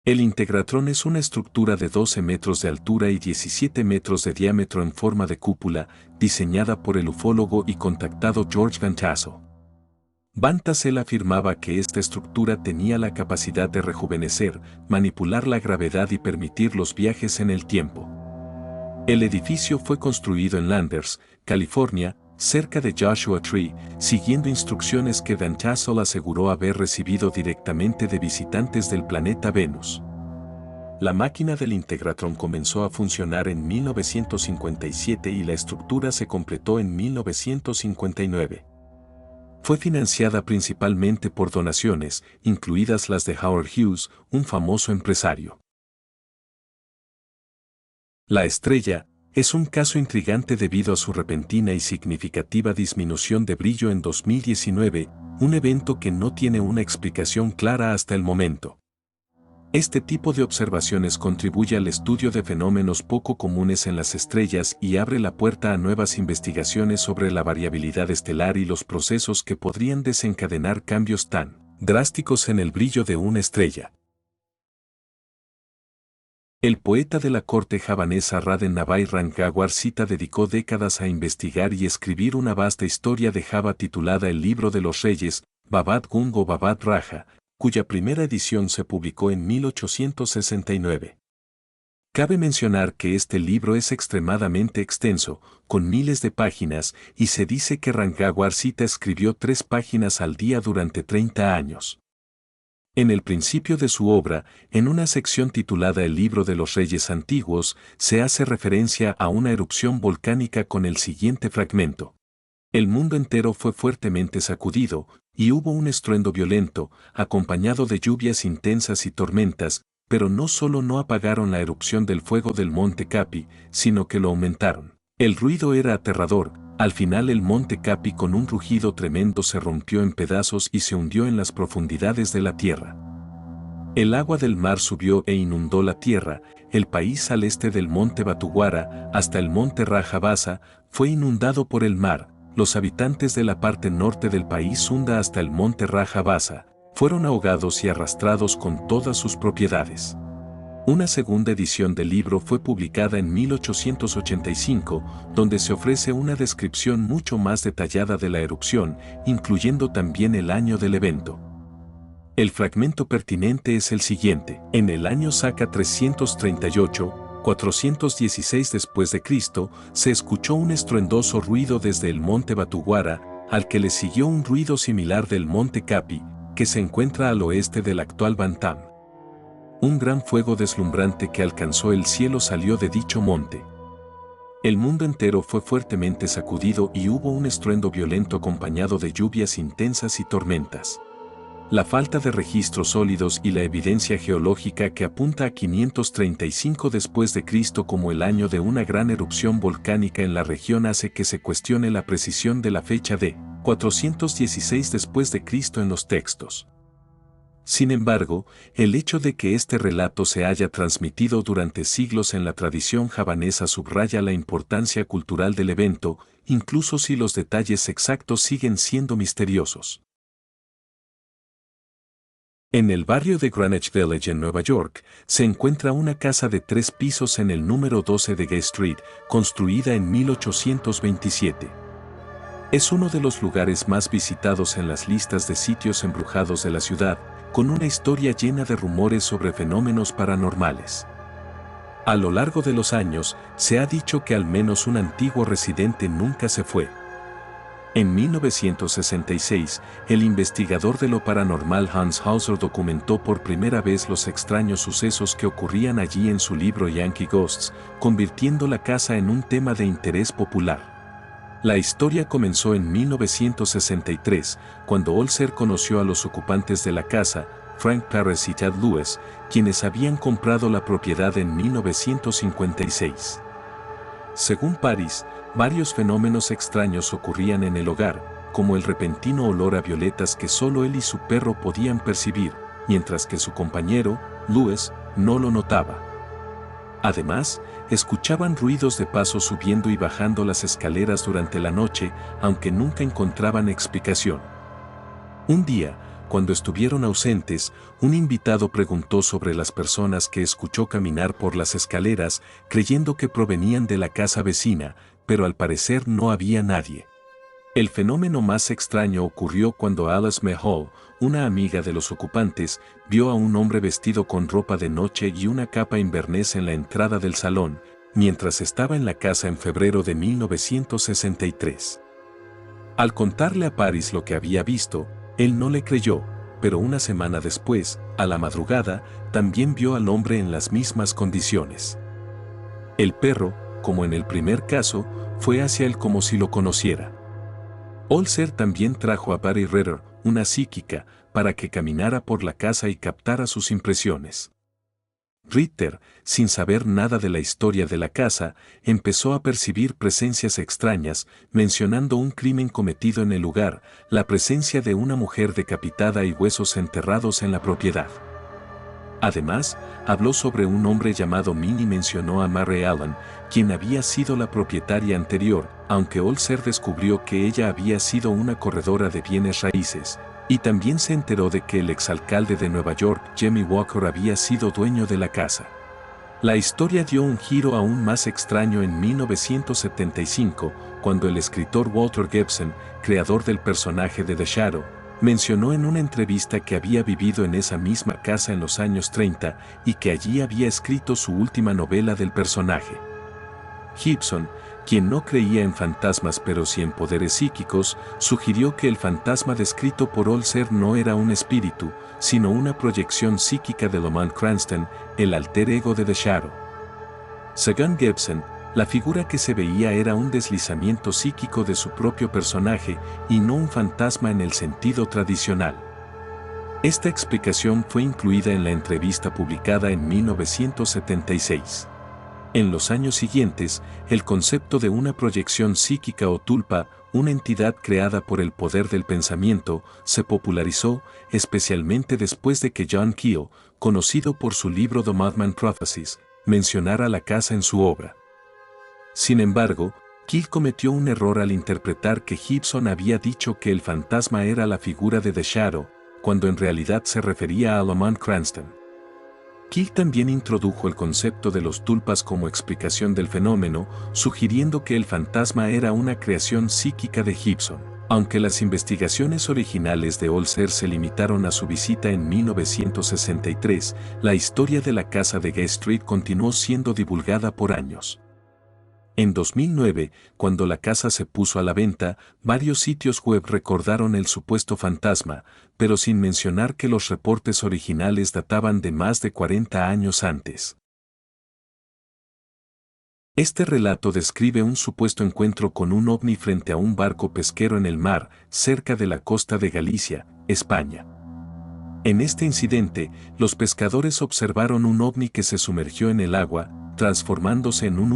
El Integratrón es una estructura de 12 metros de altura y 17 metros de diámetro en forma de cúpula, diseñada por el ufólogo y contactado George Van Tassel. Van Tassel afirmaba que esta estructura tenía la capacidad de rejuvenecer, manipular la gravedad y permitir los viajes en el tiempo. El edificio fue construido en Landers, California, cerca de Joshua Tree, siguiendo instrucciones que Van Tassel aseguró haber recibido directamente de visitantes del planeta Venus. La máquina del Integratron comenzó a funcionar en 1957 y la estructura se completó en 1959. Fue financiada principalmente por donaciones, incluidas las de Howard Hughes, un famoso empresario. La estrella es un caso intrigante debido a su repentina y significativa disminución de brillo en 2019, un evento que no tiene una explicación clara hasta el momento. Este tipo de observaciones contribuye al estudio de fenómenos poco comunes en las estrellas y abre la puerta a nuevas investigaciones sobre la variabilidad estelar y los procesos que podrían desencadenar cambios tan drásticos en el brillo de una estrella. El poeta de la corte javanesa Raden Navai Rangawar Sita dedicó décadas a investigar y escribir una vasta historia de Java titulada El Libro de los Reyes, Babad Gung o Babad Raja, cuya primera edición se publicó en 1869. Cabe mencionar que este libro es extremadamente extenso, con miles de páginas, y se dice que Rangawar Sita escribió 3 páginas al día durante 30 años. En el principio de su obra, en una sección titulada El Libro de los Reyes Antiguos, se hace referencia a una erupción volcánica con el siguiente fragmento. El mundo entero fue fuertemente sacudido, y hubo un estruendo violento, acompañado de lluvias intensas y tormentas, pero no solo no apagaron la erupción del fuego del monte Capi, sino que lo aumentaron. El ruido era aterrador. Al final el monte Capi con un rugido tremendo se rompió en pedazos y se hundió en las profundidades de la tierra. El agua del mar subió e inundó la tierra, el país al este del monte Batuguara, hasta el monte Rajabasa, fue inundado por el mar, los habitantes de la parte norte del país hunda hasta el monte Rajabasa, fueron ahogados y arrastrados con todas sus propiedades. Una segunda edición del libro fue publicada en 1885, donde se ofrece una descripción mucho más detallada de la erupción, incluyendo también el año del evento. El fragmento pertinente es el siguiente. En el año Saca 338, 416 después de Cristo, se escuchó un estruendoso ruido desde el monte Batuguara, al que le siguió un ruido similar del monte Capi, que se encuentra al oeste del actual Bantam. Un gran fuego deslumbrante que alcanzó el cielo salió de dicho monte. El mundo entero fue fuertemente sacudido y hubo un estruendo violento acompañado de lluvias intensas y tormentas. La falta de registros sólidos y la evidencia geológica que apunta a 535 después de Cristo como el año de una gran erupción volcánica en la región hace que se cuestione la precisión de la fecha de 416 después de Cristo en los textos. Sin embargo, el hecho de que este relato se haya transmitido durante siglos en la tradición javanesa subraya la importancia cultural del evento, incluso si los detalles exactos siguen siendo misteriosos. En el barrio de Greenwich Village en Nueva York, se encuentra una casa de 3 pisos en el número 12 de Gay Street, construida en 1827. Es uno de los lugares más visitados en las listas de sitios embrujados de la ciudad, con una historia llena de rumores sobre fenómenos paranormales. A lo largo de los años, se ha dicho que al menos un antiguo residente nunca se fue. En 1966, el investigador de lo paranormal Hans Hauser documentó por primera vez los extraños sucesos que ocurrían allí en su libro Yankee Ghosts, convirtiendo la casa en un tema de interés popular. La historia comenzó en 1963, cuando Holzer conoció a los ocupantes de la casa, Frank Paris y Ted Lewis, quienes habían comprado la propiedad en 1956. Según Paris, varios fenómenos extraños ocurrían en el hogar, como el repentino olor a violetas que solo él y su perro podían percibir, mientras que su compañero, Lewis, no lo notaba. Además, escuchaban ruidos de pasos subiendo y bajando las escaleras durante la noche, aunque nunca encontraban explicación. Un día, cuando estuvieron ausentes, un invitado preguntó sobre las personas que escuchó caminar por las escaleras, creyendo que provenían de la casa vecina, pero al parecer no había nadie. El fenómeno más extraño ocurrió cuando Alice Mahall, una amiga de los ocupantes, vio a un hombre vestido con ropa de noche y una capa invernés en la entrada del salón, mientras estaba en la casa en febrero de 1963. Al contarle a Paris lo que había visto, él no le creyó, pero una semana después, a la madrugada, también vio al hombre en las mismas condiciones. El perro, como en el primer caso, fue hacia él como si lo conociera. Holzer también trajo a Barry Ritter, una psíquica, para que caminara por la casa y captara sus impresiones. Ritter, sin saber nada de la historia de la casa, empezó a percibir presencias extrañas, mencionando un crimen cometido en el lugar, la presencia de una mujer decapitada y huesos enterrados en la propiedad. Además, habló sobre un hombre llamado Min y mencionó a Mary Allen, quien había sido la propietaria anterior, aunque Holzer descubrió que ella había sido una corredora de bienes raíces, y también se enteró de que el exalcalde de Nueva York, Jimmy Walker, había sido dueño de la casa. La historia dio un giro aún más extraño en 1975, cuando el escritor Walter Gibson, creador del personaje de The Shadow, mencionó en una entrevista que había vivido en esa misma casa en los años 30 y que allí había escrito su última novela del personaje. Gibson, quien no creía en fantasmas pero sí en poderes psíquicos, sugirió que el fantasma descrito por Holzer no era un espíritu, sino una proyección psíquica de Lamont Cranston, el alter ego de The Shadow. Según Gibson, la figura que se veía era un deslizamiento psíquico de su propio personaje y no un fantasma en el sentido tradicional. Esta explicación fue incluida en la entrevista publicada en 1976. En los años siguientes, el concepto de una proyección psíquica o tulpa, una entidad creada por el poder del pensamiento, se popularizó, especialmente después de que John Keel, conocido por su libro The Mothman Prophecies, mencionara la casa en su obra. Sin embargo, Keel cometió un error al interpretar que Gibson había dicho que el fantasma era la figura de The Shadow, cuando en realidad se refería a Lamont Cranston. Keel también introdujo el concepto de los tulpas como explicación del fenómeno, sugiriendo que el fantasma era una creación psíquica de Gibson. Aunque las investigaciones originales de Holzer se limitaron a su visita en 1963, la historia de la casa de Gay Street continuó siendo divulgada por años. En 2009, cuando la casa se puso a la venta, varios sitios web recordaron el supuesto fantasma, pero sin mencionar que los reportes originales databan de más de 40 años antes. Este relato describe un supuesto encuentro con un ovni frente a un barco pesquero en el mar, cerca de la costa de Galicia, España. En este incidente, los pescadores observaron un ovni que se sumergió en el agua, transformándose en un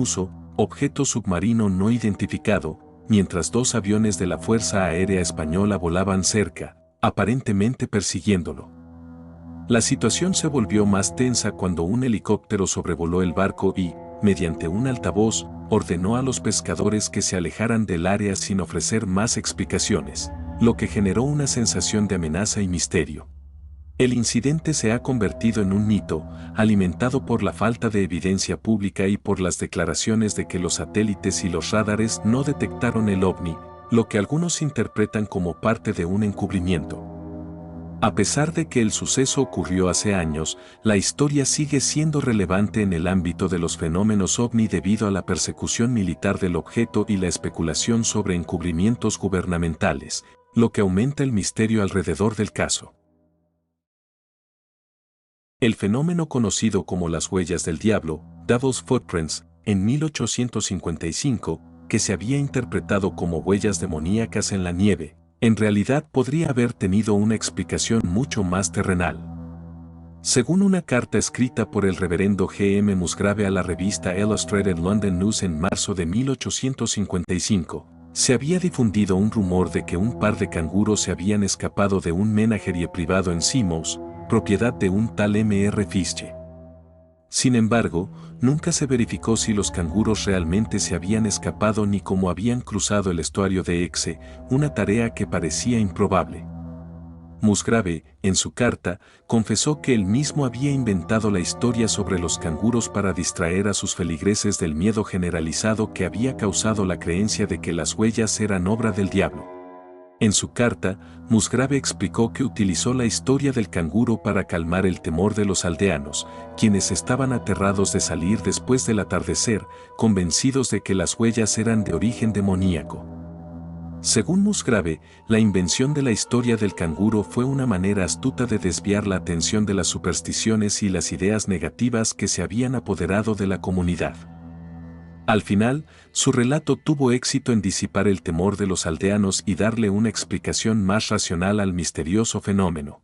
objeto submarino no identificado, mientras 2 aviones de la Fuerza Aérea Española volaban cerca, aparentemente persiguiéndolo. La situación se volvió más tensa cuando un helicóptero sobrevoló el barco y, mediante un altavoz, ordenó a los pescadores que se alejaran del área sin ofrecer más explicaciones, lo que generó una sensación de amenaza y misterio. El incidente se ha convertido en un mito, alimentado por la falta de evidencia pública y por las declaraciones de que los satélites y los radares no detectaron el ovni, lo que algunos interpretan como parte de un encubrimiento. A pesar de que el suceso ocurrió hace años, la historia sigue siendo relevante en el ámbito de los fenómenos ovni debido a la persecución militar del objeto y la especulación sobre encubrimientos gubernamentales, lo que aumenta el misterio alrededor del caso. El fenómeno conocido como las huellas del diablo, Devil's Footprints, en 1855, que se había interpretado como huellas demoníacas en la nieve, en realidad podría haber tenido una explicación mucho más terrenal. Según una carta escrita por el reverendo G. M. Musgrave a la revista Illustrated London News en marzo de 1855, se había difundido un rumor de que un par de canguros se habían escapado de un menagerie privado en Seamouse, propiedad de un tal M.R. Fiske. Sin embargo, nunca se verificó si los canguros realmente se habían escapado ni cómo habían cruzado el estuario de Exe, una tarea que parecía improbable. Musgrave, en su carta, confesó que él mismo había inventado la historia sobre los canguros para distraer a sus feligreses del miedo generalizado que había causado la creencia de que las huellas eran obra del diablo. En su carta, Musgrave explicó que utilizó la historia del canguro para calmar el temor de los aldeanos, quienes estaban aterrados de salir después del atardecer, convencidos de que las huellas eran de origen demoníaco. Según Musgrave, la invención de la historia del canguro fue una manera astuta de desviar la atención de las supersticiones y las ideas negativas que se habían apoderado de la comunidad. Al final, su relato tuvo éxito en disipar el temor de los aldeanos y darle una explicación más racional al misterioso fenómeno.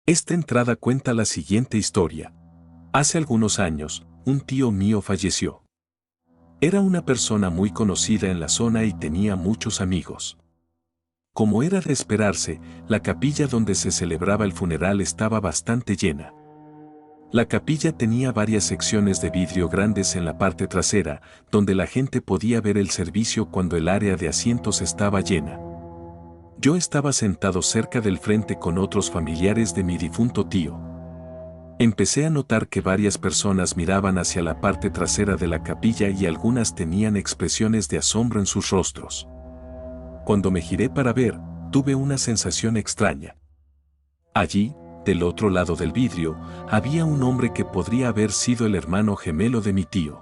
Esta entrada cuenta la siguiente historia. Hace algunos años, un tío mío falleció. Era una persona muy conocida en la zona y tenía muchos amigos. Como era de esperarse, la capilla donde se celebraba el funeral estaba bastante llena. La capilla tenía varias secciones de vidrio grandes en la parte trasera, donde la gente podía ver el servicio cuando el área de asientos estaba llena. Yo estaba sentado cerca del frente con otros familiares de mi difunto tío. Empecé a notar que varias personas miraban hacia la parte trasera de la capilla y algunas tenían expresiones de asombro en sus rostros. Cuando me giré para ver, tuve una sensación extraña. Allí, del otro lado del vidrio, había un hombre que podría haber sido el hermano gemelo de mi tío.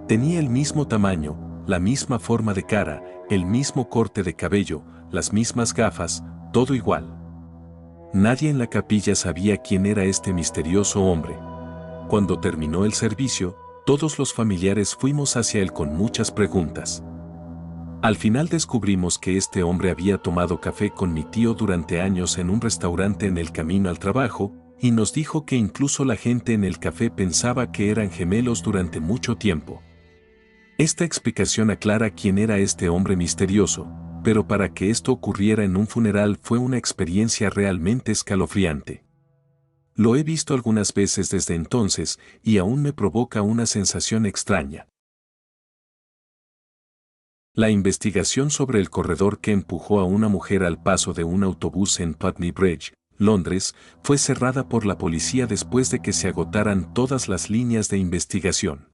Tenía el mismo tamaño, la misma forma de cara, el mismo corte de cabello, las mismas gafas, todo igual. Nadie en la capilla sabía quién era este misterioso hombre. Cuando terminó el servicio, todos los familiares fuimos hacia él con muchas preguntas. Al final descubrimos que este hombre había tomado café con mi tío durante años en un restaurante en el camino al trabajo, y nos dijo que incluso la gente en el café pensaba que eran gemelos durante mucho tiempo. Esta explicación aclara quién era este hombre misterioso, pero para que esto ocurriera en un funeral fue una experiencia realmente escalofriante. Lo he visto algunas veces desde entonces, y aún me provoca una sensación extraña. La investigación sobre el corredor que empujó a una mujer al paso de un autobús en Putney Bridge, Londres, fue cerrada por la policía después de que se agotaran todas las líneas de investigación.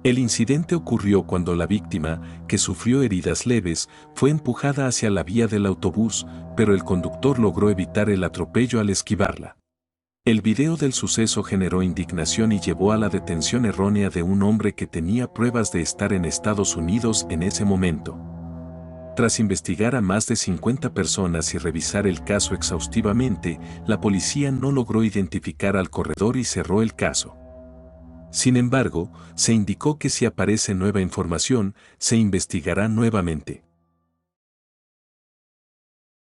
El incidente ocurrió cuando la víctima, que sufrió heridas leves, fue empujada hacia la vía del autobús, pero el conductor logró evitar el atropello al esquivarla. El video del suceso generó indignación y llevó a la detención errónea de un hombre que tenía pruebas de estar en Estados Unidos en ese momento. Tras investigar a más de 50 personas y revisar el caso exhaustivamente, la policía no logró identificar al corredor y cerró el caso. Sin embargo, se indicó que si aparece nueva información, se investigará nuevamente.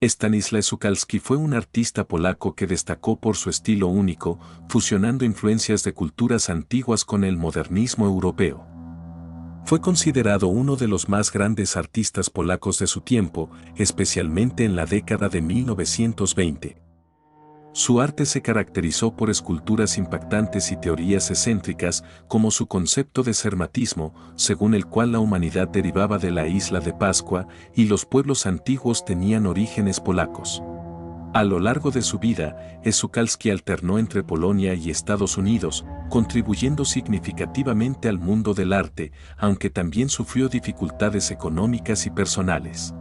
Stanisław Sukalski fue un artista polaco que destacó por su estilo único, fusionando influencias de culturas antiguas con el modernismo europeo. Fue considerado uno de los más grandes artistas polacos de su tiempo, especialmente en la década de 1920. Su arte se caracterizó por esculturas impactantes y teorías excéntricas, como su concepto de sarmatismo, según el cual la humanidad derivaba de la isla de Pascua y los pueblos antiguos tenían orígenes polacos. A lo largo de su vida, Sukalski alternó entre Polonia y Estados Unidos, contribuyendo significativamente al mundo del arte, aunque también sufrió dificultades económicas y personales.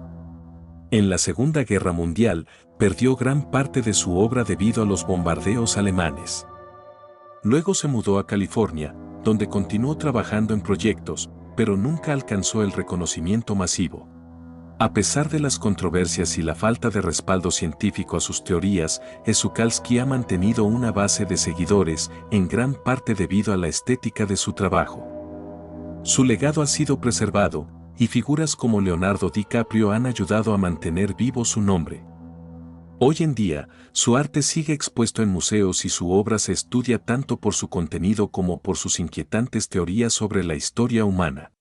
En la Segunda Guerra Mundial, perdió gran parte de su obra debido a los bombardeos alemanes. Luego se mudó a California, donde continuó trabajando en proyectos, pero nunca alcanzó el reconocimiento masivo. A pesar de las controversias y la falta de respaldo científico a sus teorías, Sukalski ha mantenido una base de seguidores, en gran parte debido a la estética de su trabajo. Su legado ha sido preservado, y figuras como Leonardo DiCaprio han ayudado a mantener vivo su nombre. Hoy en día, su arte sigue expuesto en museos y su obra se estudia tanto por su contenido como por sus inquietantes teorías sobre la historia humana.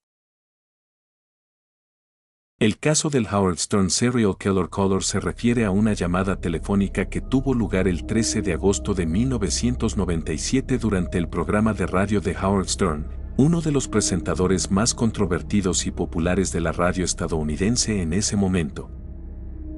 El caso del Howard Stern Serial Killer Caller se refiere a una llamada telefónica que tuvo lugar el 13 de agosto de 1997 durante el programa de radio de Howard Stern, uno de los presentadores más controvertidos y populares de la radio estadounidense en ese momento.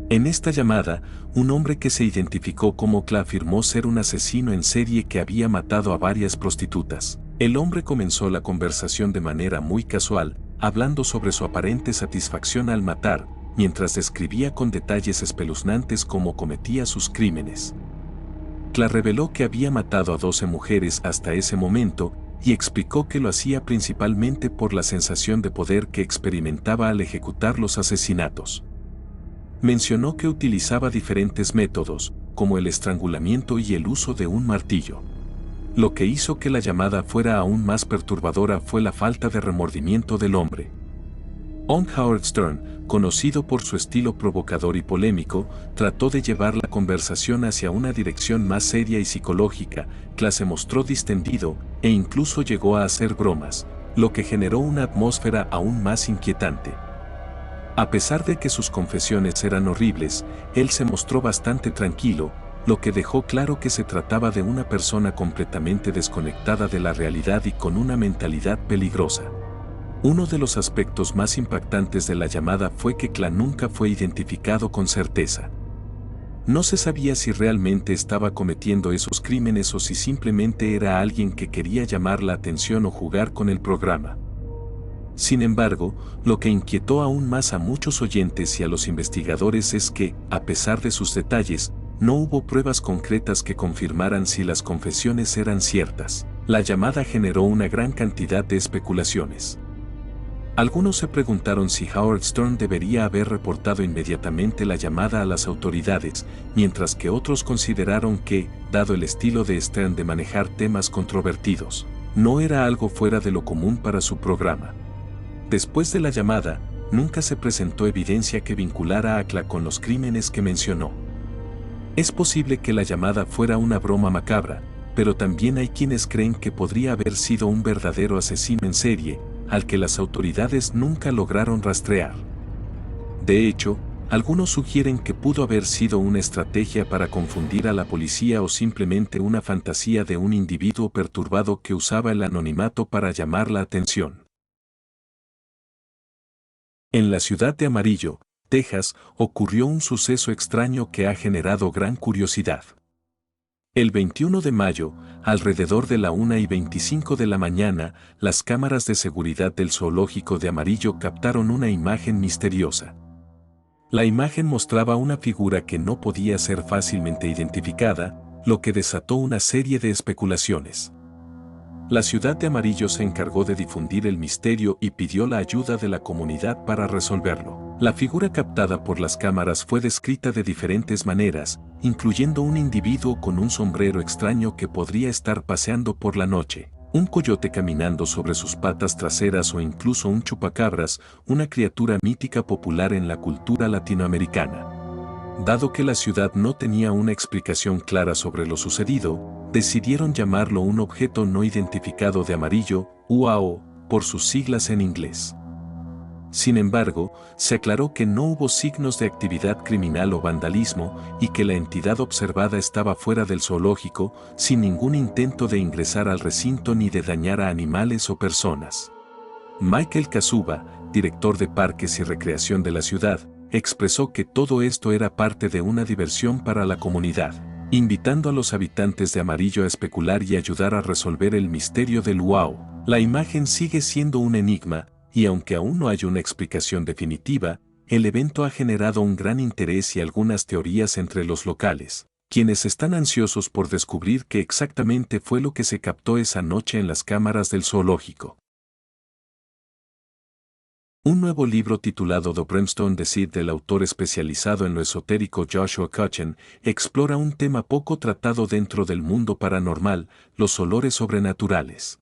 En esta llamada, un hombre que se identificó como Cla afirmó ser un asesino en serie que había matado a varias prostitutas. El hombre comenzó la conversación de manera muy casual, hablando sobre su aparente satisfacción al matar, mientras describía con detalles espeluznantes cómo cometía sus crímenes. Cla reveló que había matado a 12 mujeres hasta ese momento y explicó que lo hacía principalmente por la sensación de poder que experimentaba al ejecutar los asesinatos. Mencionó que utilizaba diferentes métodos, como el estrangulamiento y el uso de un martillo. Lo que hizo que la llamada fuera aún más perturbadora fue la falta de remordimiento del hombre. Howard Stern, conocido por su estilo provocador y polémico, trató de llevar la conversación hacia una dirección más seria y psicológica. Cla se mostró distendido e incluso llegó a hacer bromas, lo que generó una atmósfera aún más inquietante. A pesar de que sus confesiones eran horribles, él se mostró bastante tranquilo, lo que dejó claro que se trataba de una persona completamente desconectada de la realidad y con una mentalidad peligrosa. Uno de los aspectos más impactantes de la llamada fue que Cla nunca fue identificado con certeza. No se sabía si realmente estaba cometiendo esos crímenes o si simplemente era alguien que quería llamar la atención o jugar con el programa. Sin embargo, lo que inquietó aún más a muchos oyentes y a los investigadores es que, a pesar de sus detalles, no hubo pruebas concretas que confirmaran si las confesiones eran ciertas. La llamada generó una gran cantidad de especulaciones. Algunos se preguntaron si Howard Stern debería haber reportado inmediatamente la llamada a las autoridades, mientras que otros consideraron que, dado el estilo de Stern de manejar temas controvertidos, no era algo fuera de lo común para su programa. Después de la llamada, nunca se presentó evidencia que vinculara a Cla con los crímenes que mencionó. Es posible que la llamada fuera una broma macabra, pero también hay quienes creen que podría haber sido un verdadero asesino en serie, al que las autoridades nunca lograron rastrear. De hecho, algunos sugieren que pudo haber sido una estrategia para confundir a la policía o simplemente una fantasía de un individuo perturbado que usaba el anonimato para llamar la atención. En la ciudad de Amarillo, Texas, ocurrió un suceso extraño que ha generado gran curiosidad. El 21 de mayo, alrededor de la 1:25 de la mañana, las cámaras de seguridad del zoológico de Amarillo captaron una imagen misteriosa. La imagen mostraba una figura que no podía ser fácilmente identificada, lo que desató una serie de especulaciones. La ciudad de Amarillo se encargó de difundir el misterio y pidió la ayuda de la comunidad para resolverlo. La figura captada por las cámaras fue descrita de diferentes maneras, incluyendo un individuo con un sombrero extraño que podría estar paseando por la noche, un coyote caminando sobre sus patas traseras o incluso un chupacabras, una criatura mítica popular en la cultura latinoamericana. Dado que la ciudad no tenía una explicación clara sobre lo sucedido, decidieron llamarlo un objeto no identificado de amarillo, UAO, por sus siglas en inglés. Sin embargo, se aclaró que no hubo signos de actividad criminal o vandalismo y que la entidad observada estaba fuera del zoológico, sin ningún intento de ingresar al recinto ni de dañar a animales o personas. Michael Kazuba, director de Parques y Recreación de la ciudad, expresó que todo esto era parte de una diversión para la comunidad, invitando a los habitantes de Amarillo a especular y ayudar a resolver el misterio del Luau. La imagen sigue siendo un enigma, y aunque aún no hay una explicación definitiva, el evento ha generado un gran interés y algunas teorías entre los locales, quienes están ansiosos por descubrir qué exactamente fue lo que se captó esa noche en las cámaras del zoológico. Un nuevo libro titulado The Brimstone Deceit del autor especializado en lo esotérico Joshua Cutchin explora un tema poco tratado dentro del mundo paranormal, los olores sobrenaturales.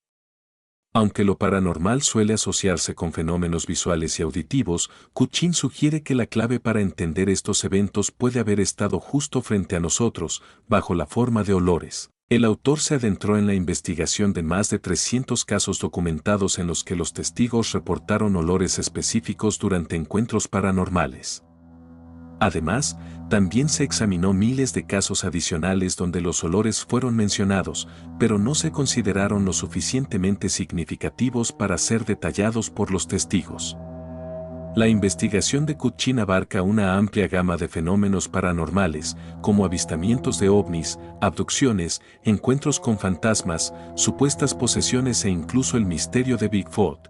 Aunque lo paranormal suele asociarse con fenómenos visuales y auditivos, Cutchin sugiere que la clave para entender estos eventos puede haber estado justo frente a nosotros, bajo la forma de olores. El autor se adentró en la investigación de más de 300 casos documentados en los que los testigos reportaron olores específicos durante encuentros paranormales. Además, también se examinó miles de casos adicionales donde los olores fueron mencionados, pero no se consideraron lo suficientemente significativos para ser detallados por los testigos. La investigación de Cutchin abarca una amplia gama de fenómenos paranormales, como avistamientos de ovnis, abducciones, encuentros con fantasmas, supuestas posesiones e incluso el misterio de Bigfoot.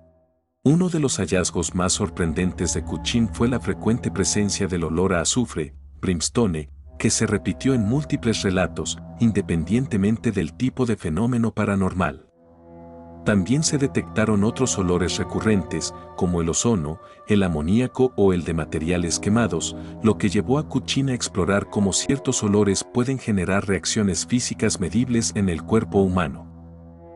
Uno de los hallazgos más sorprendentes de Cutchin fue la frecuente presencia del olor a azufre, brimstone, que se repitió en múltiples relatos, independientemente del tipo de fenómeno paranormal. También se detectaron otros olores recurrentes, como el ozono, el amoníaco o el de materiales quemados, lo que llevó a Cutchin a explorar cómo ciertos olores pueden generar reacciones físicas medibles en el cuerpo humano.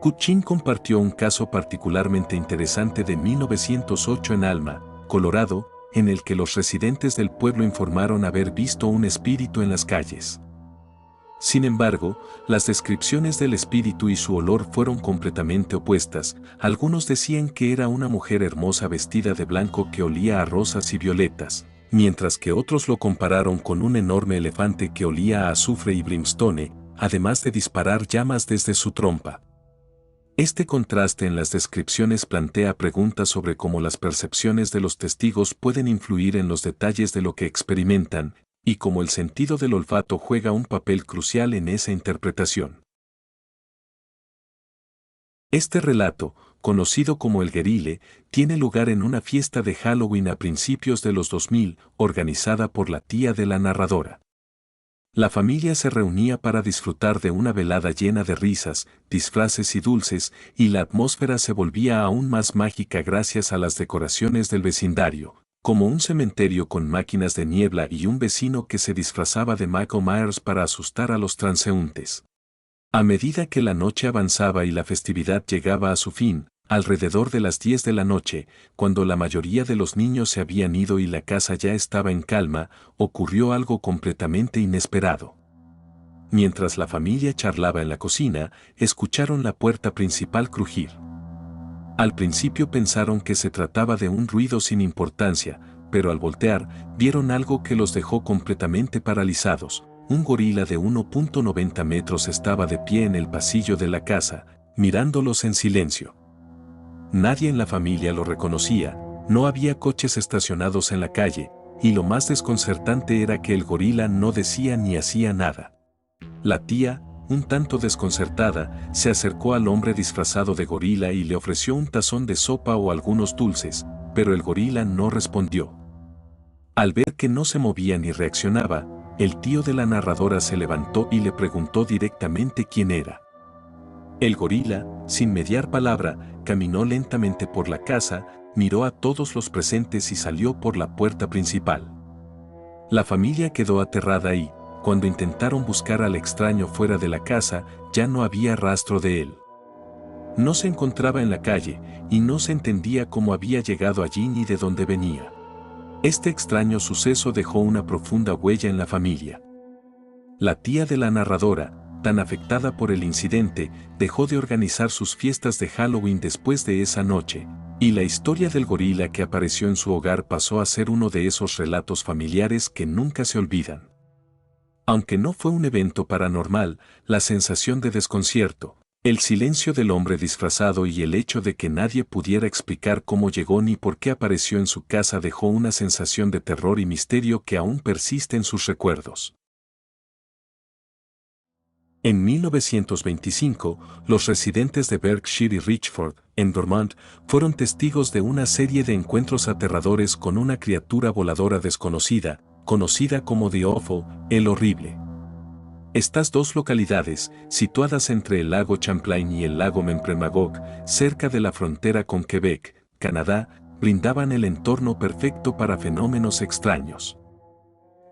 Cutchin compartió un caso particularmente interesante de 1908 en Alma, Colorado, en el que los residentes del pueblo informaron haber visto un espíritu en las calles. Sin embargo, las descripciones del espíritu y su olor fueron completamente opuestas. Algunos decían que era una mujer hermosa vestida de blanco que olía a rosas y violetas, mientras que otros lo compararon con un enorme elefante que olía a azufre y brimstone, además de disparar llamas desde su trompa. Este contraste en las descripciones plantea preguntas sobre cómo las percepciones de los testigos pueden influir en los detalles de lo que experimentan, y cómo el sentido del olfato juega un papel crucial en esa interpretación. Este relato, conocido como el Guerille, tiene lugar en una fiesta de Halloween a principios de los 2000, organizada por la tía de la narradora. La familia se reunía para disfrutar de una velada llena de risas, disfraces y dulces, y la atmósfera se volvía aún más mágica gracias a las decoraciones del vecindario, como un cementerio con máquinas de niebla y un vecino que se disfrazaba de Michael Myers para asustar a los transeúntes. A medida que la noche avanzaba y la festividad llegaba a su fin, alrededor de las 10 de la noche, cuando la mayoría de los niños se habían ido y la casa ya estaba en calma, ocurrió algo completamente inesperado. Mientras la familia charlaba en la cocina, escucharon la puerta principal crujir. Al principio pensaron que se trataba de un ruido sin importancia, pero al voltear, vieron algo que los dejó completamente paralizados. Un gorila de 1.90 metros estaba de pie en el pasillo de la casa, mirándolos en silencio. Nadie en la familia lo reconocía, no había coches estacionados en la calle, y lo más desconcertante era que el gorila no decía ni hacía nada. La tía, un tanto desconcertada, se acercó al hombre disfrazado de gorila y le ofreció un tazón de sopa o algunos dulces, pero el gorila no respondió. Al ver que no se movía ni reaccionaba, el tío de la narradora se levantó y le preguntó directamente quién era. El gorila, sin mediar palabra, caminó lentamente por la casa, miró a todos los presentes y salió por la puerta principal. La familia quedó aterrada y, cuando intentaron buscar al extraño fuera de la casa, ya no había rastro de él. No se encontraba en la calle, y no se entendía cómo había llegado allí ni de dónde venía. Este extraño suceso dejó una profunda huella en la familia. La tía de la narradora, tan afectada por el incidente, dejó de organizar sus fiestas de Halloween después de esa noche, y la historia del gorila que apareció en su hogar pasó a ser uno de esos relatos familiares que nunca se olvidan. Aunque no fue un evento paranormal, la sensación de desconcierto, el silencio del hombre disfrazado y el hecho de que nadie pudiera explicar cómo llegó ni por qué apareció en su casa dejó una sensación de terror y misterio que aún persiste en sus recuerdos. En 1925, los residentes de Berkshire y Richford, en Vermont, fueron testigos de una serie de encuentros aterradores con una criatura voladora desconocida, conocida como The Awful, el horrible. Estas dos localidades, situadas entre el lago Champlain y el lago Memphremagog, cerca de la frontera con Quebec, Canadá, brindaban el entorno perfecto para fenómenos extraños.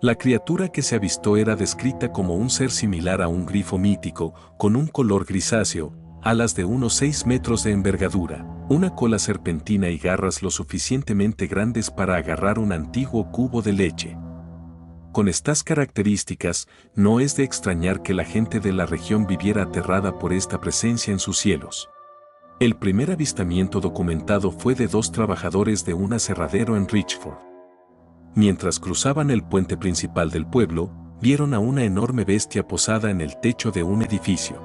La criatura que se avistó era descrita como un ser similar a un grifo mítico, con un color grisáceo, alas de unos 6 metros de envergadura, una cola serpentina y garras lo suficientemente grandes para agarrar un antiguo cubo de leche. Con estas características, no es de extrañar que la gente de la región viviera aterrada por esta presencia en sus cielos. El primer avistamiento documentado fue de 2 trabajadores de un aserradero en Richford. Mientras cruzaban el puente principal del pueblo, vieron a una enorme bestia posada en el techo de un edificio.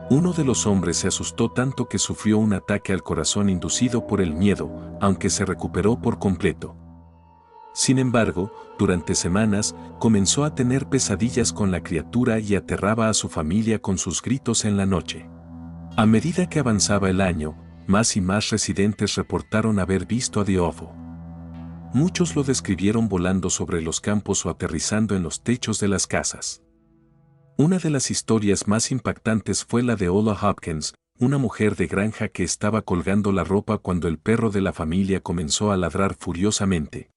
Uno de los hombres se asustó tanto que sufrió un ataque al corazón inducido por el miedo, aunque se recuperó por completo. Sin embargo, durante semanas, comenzó a tener pesadillas con la criatura y aterraba a su familia con sus gritos en la noche. A medida que avanzaba el año, más y más residentes reportaron haber visto a The Awful. Muchos lo describieron volando sobre los campos o aterrizando en los techos de las casas. Una de las historias más impactantes fue la de Ola Hopkins, una mujer de granja que estaba colgando la ropa cuando el perro de la familia comenzó a ladrar furiosamente.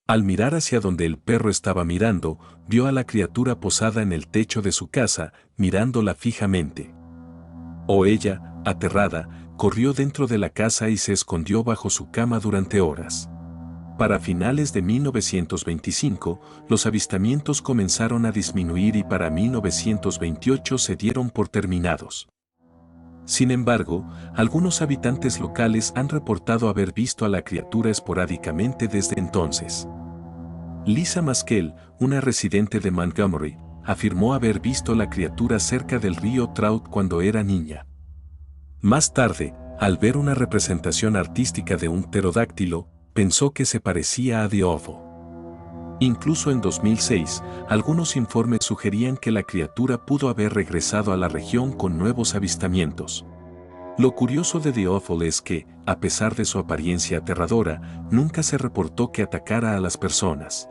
Al mirar hacia donde el perro estaba mirando, vio a la criatura posada en el techo de su casa, mirándola fijamente. Ella, aterrada, corrió dentro de la casa y se escondió bajo su cama durante horas. Para finales de 1925, los avistamientos comenzaron a disminuir y para 1928 se dieron por terminados. Sin embargo, algunos habitantes locales han reportado haber visto a la criatura esporádicamente desde entonces. Lisa Maskell, una residente de Montgomery, afirmó haber visto la criatura cerca del río Trout cuando era niña. Más tarde, al ver una representación artística de un pterodáctilo, pensó que se parecía a The Awful. Incluso en 2006, algunos informes sugerían que la criatura pudo haber regresado a la región con nuevos avistamientos. Lo curioso de The Awful es que, a pesar de su apariencia aterradora, nunca se reportó que atacara a las personas.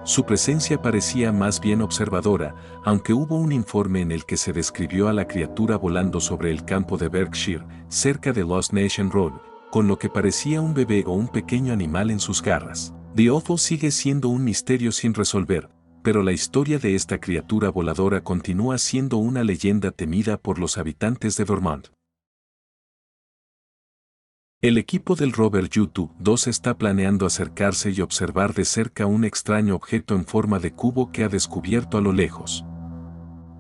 Su presencia parecía más bien observadora, aunque hubo un informe en el que se describió a la criatura volando sobre el campo de Berkshire, cerca de Lost Nation Road, con lo que parecía un bebé o un pequeño animal en sus garras. The Awful sigue siendo un misterio sin resolver, pero la historia de esta criatura voladora continúa siendo una leyenda temida por los habitantes de Vermont. El equipo del rover U-2 está planeando acercarse y observar de cerca un extraño objeto en forma de cubo que ha descubierto a lo lejos.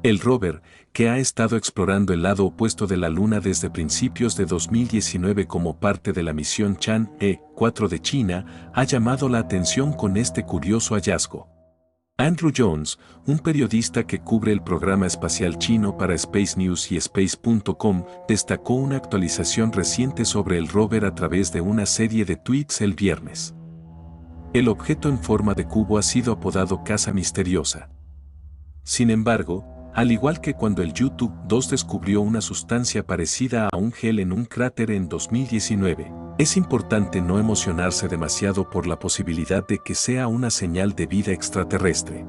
El rover, que ha estado explorando el lado opuesto de la Luna desde principios de 2019 como parte de la misión Chang'e-4 de China, ha llamado la atención con este curioso hallazgo. Andrew Jones, un periodista que cubre el programa espacial chino para Space News y Space.com, destacó una actualización reciente sobre el rover a través de una serie de tweets el viernes. El objeto en forma de cubo ha sido apodado Casa Misteriosa. Sin embargo, al igual que cuando el U-2 descubrió una sustancia parecida a un gel en un cráter en 2019, es importante no emocionarse demasiado por la posibilidad de que sea una señal de vida extraterrestre.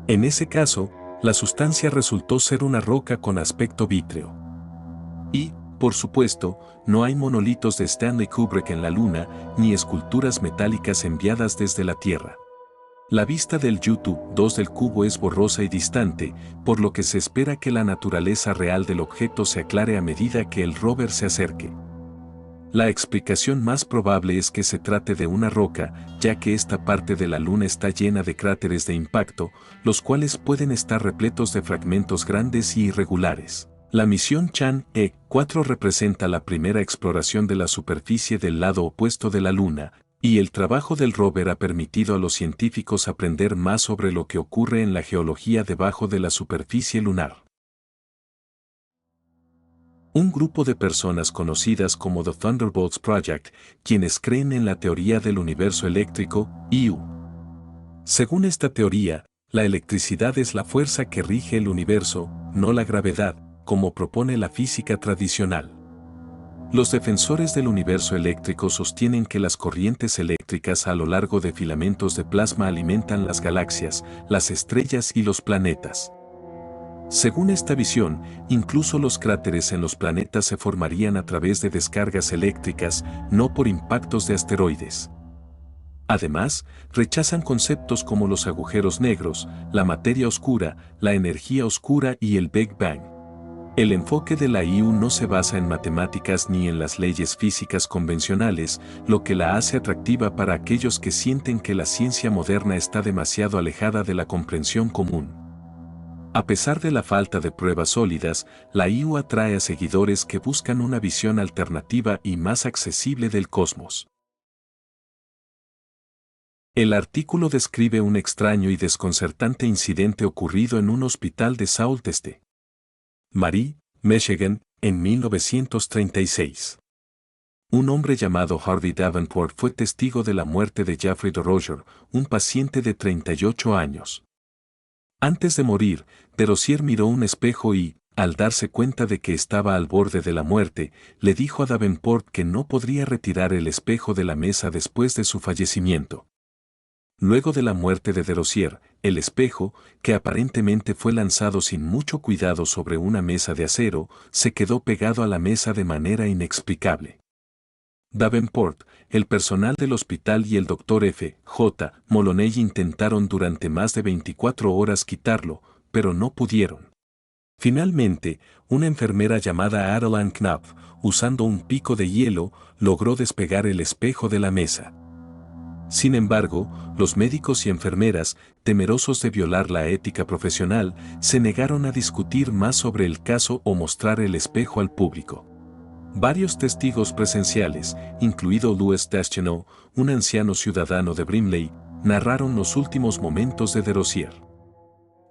En ese caso, la sustancia resultó ser una roca con aspecto vítreo. Y, por supuesto, no hay monolitos de Stanley Kubrick en la Luna, ni esculturas metálicas enviadas desde la Tierra. La vista del U-2 del cubo es borrosa y distante, por lo que se espera que la naturaleza real del objeto se aclare a medida que el rover se acerque. La explicación más probable es que se trate de una roca, ya que esta parte de la Luna está llena de cráteres de impacto, los cuales pueden estar repletos de fragmentos grandes y irregulares. La misión Chan-E-4 representa la primera exploración de la superficie del lado opuesto de la Luna, y el trabajo del rover ha permitido a los científicos aprender más sobre lo que ocurre en la geología debajo de la superficie lunar. Un grupo de personas conocidas como The Thunderbolts Project, quienes creen en la teoría del universo eléctrico, IU. Según esta teoría, la electricidad es la fuerza que rige el universo, no la gravedad, como propone la física tradicional. Los defensores del universo eléctrico sostienen que las corrientes eléctricas a lo largo de filamentos de plasma alimentan las galaxias, las estrellas y los planetas. Según esta visión, incluso los cráteres en los planetas se formarían a través de descargas eléctricas, no por impactos de asteroides. Además, rechazan conceptos como los agujeros negros, la materia oscura, la energía oscura y el Big Bang. El enfoque de la IU no se basa en matemáticas ni en las leyes físicas convencionales, lo que la hace atractiva para aquellos que sienten que la ciencia moderna está demasiado alejada de la comprensión común. A pesar de la falta de pruebas sólidas, la IU atrae a seguidores que buscan una visión alternativa y más accesible del cosmos. El artículo describe un extraño y desconcertante incidente ocurrido en un hospital de Sault Ste. Marie, Michigan, en 1936. Un hombre llamado Harvey Davenport fue testigo de la muerte de Jeffrey DeRosier, un paciente de 38 años. Antes de morir, DeRosier miró un espejo y, al darse cuenta de que estaba al borde de la muerte, le dijo a Davenport que no podría retirar el espejo de la mesa después de su fallecimiento. Luego de la muerte de DeRosier, el espejo, que aparentemente fue lanzado sin mucho cuidado sobre una mesa de acero, se quedó pegado a la mesa de manera inexplicable. Davenport, el personal del hospital y el Dr. F. J. Moloney intentaron durante más de 24 horas quitarlo, pero no pudieron. Finalmente, una enfermera llamada Adeline Knopf, usando un pico de hielo, logró despegar el espejo de la mesa. Sin embargo, los médicos y enfermeras, temerosos de violar la ética profesional, se negaron a discutir más sobre el caso o mostrar el espejo al público. Varios testigos presenciales, incluido Louis Deschenaux, un anciano ciudadano de Brimley, narraron los últimos momentos de DeRosier.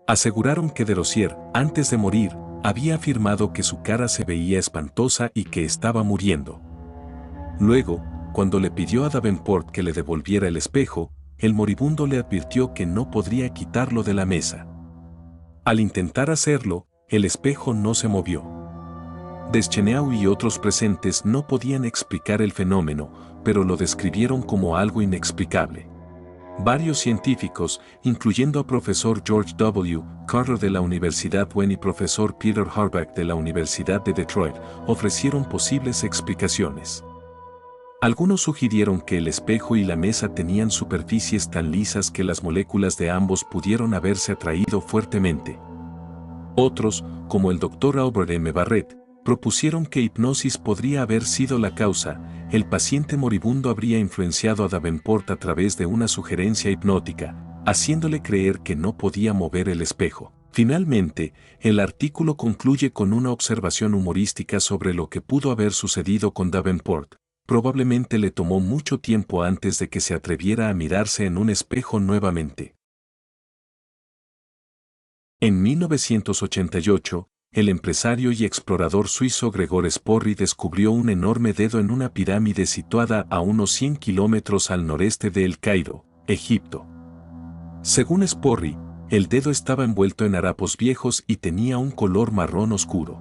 Aseguraron que DeRosier, antes de morir, había afirmado que su cara se veía espantosa y que estaba muriendo. Luego, cuando le pidió a Davenport que le devolviera el espejo, el moribundo le advirtió que no podría quitarlo de la mesa. Al intentar hacerlo, el espejo no se movió. Deschenaux y otros presentes no podían explicar el fenómeno, pero lo describieron como algo inexplicable. Varios científicos, incluyendo a profesor George W. Carter de la Universidad Wayne y profesor Peter Harbach de la Universidad de Detroit, ofrecieron posibles explicaciones. Algunos sugirieron que el espejo y la mesa tenían superficies tan lisas que las moléculas de ambos pudieron haberse atraído fuertemente. Otros, como el Dr. Albert M. Barrett, propusieron que hipnosis podría haber sido la causa. El paciente moribundo habría influenciado a Davenport a través de una sugerencia hipnótica, haciéndole creer que no podía mover el espejo. Finalmente, el artículo concluye con una observación humorística sobre lo que pudo haber sucedido con Davenport. Probablemente le tomó mucho tiempo antes de que se atreviera a mirarse en un espejo nuevamente. En 1988, el empresario y explorador suizo Gregor Sporri descubrió un enorme dedo en una pirámide situada a unos 100 kilómetros al noreste de El Cairo, Egipto. Según Sporri, el dedo estaba envuelto en harapos viejos y tenía un color marrón oscuro.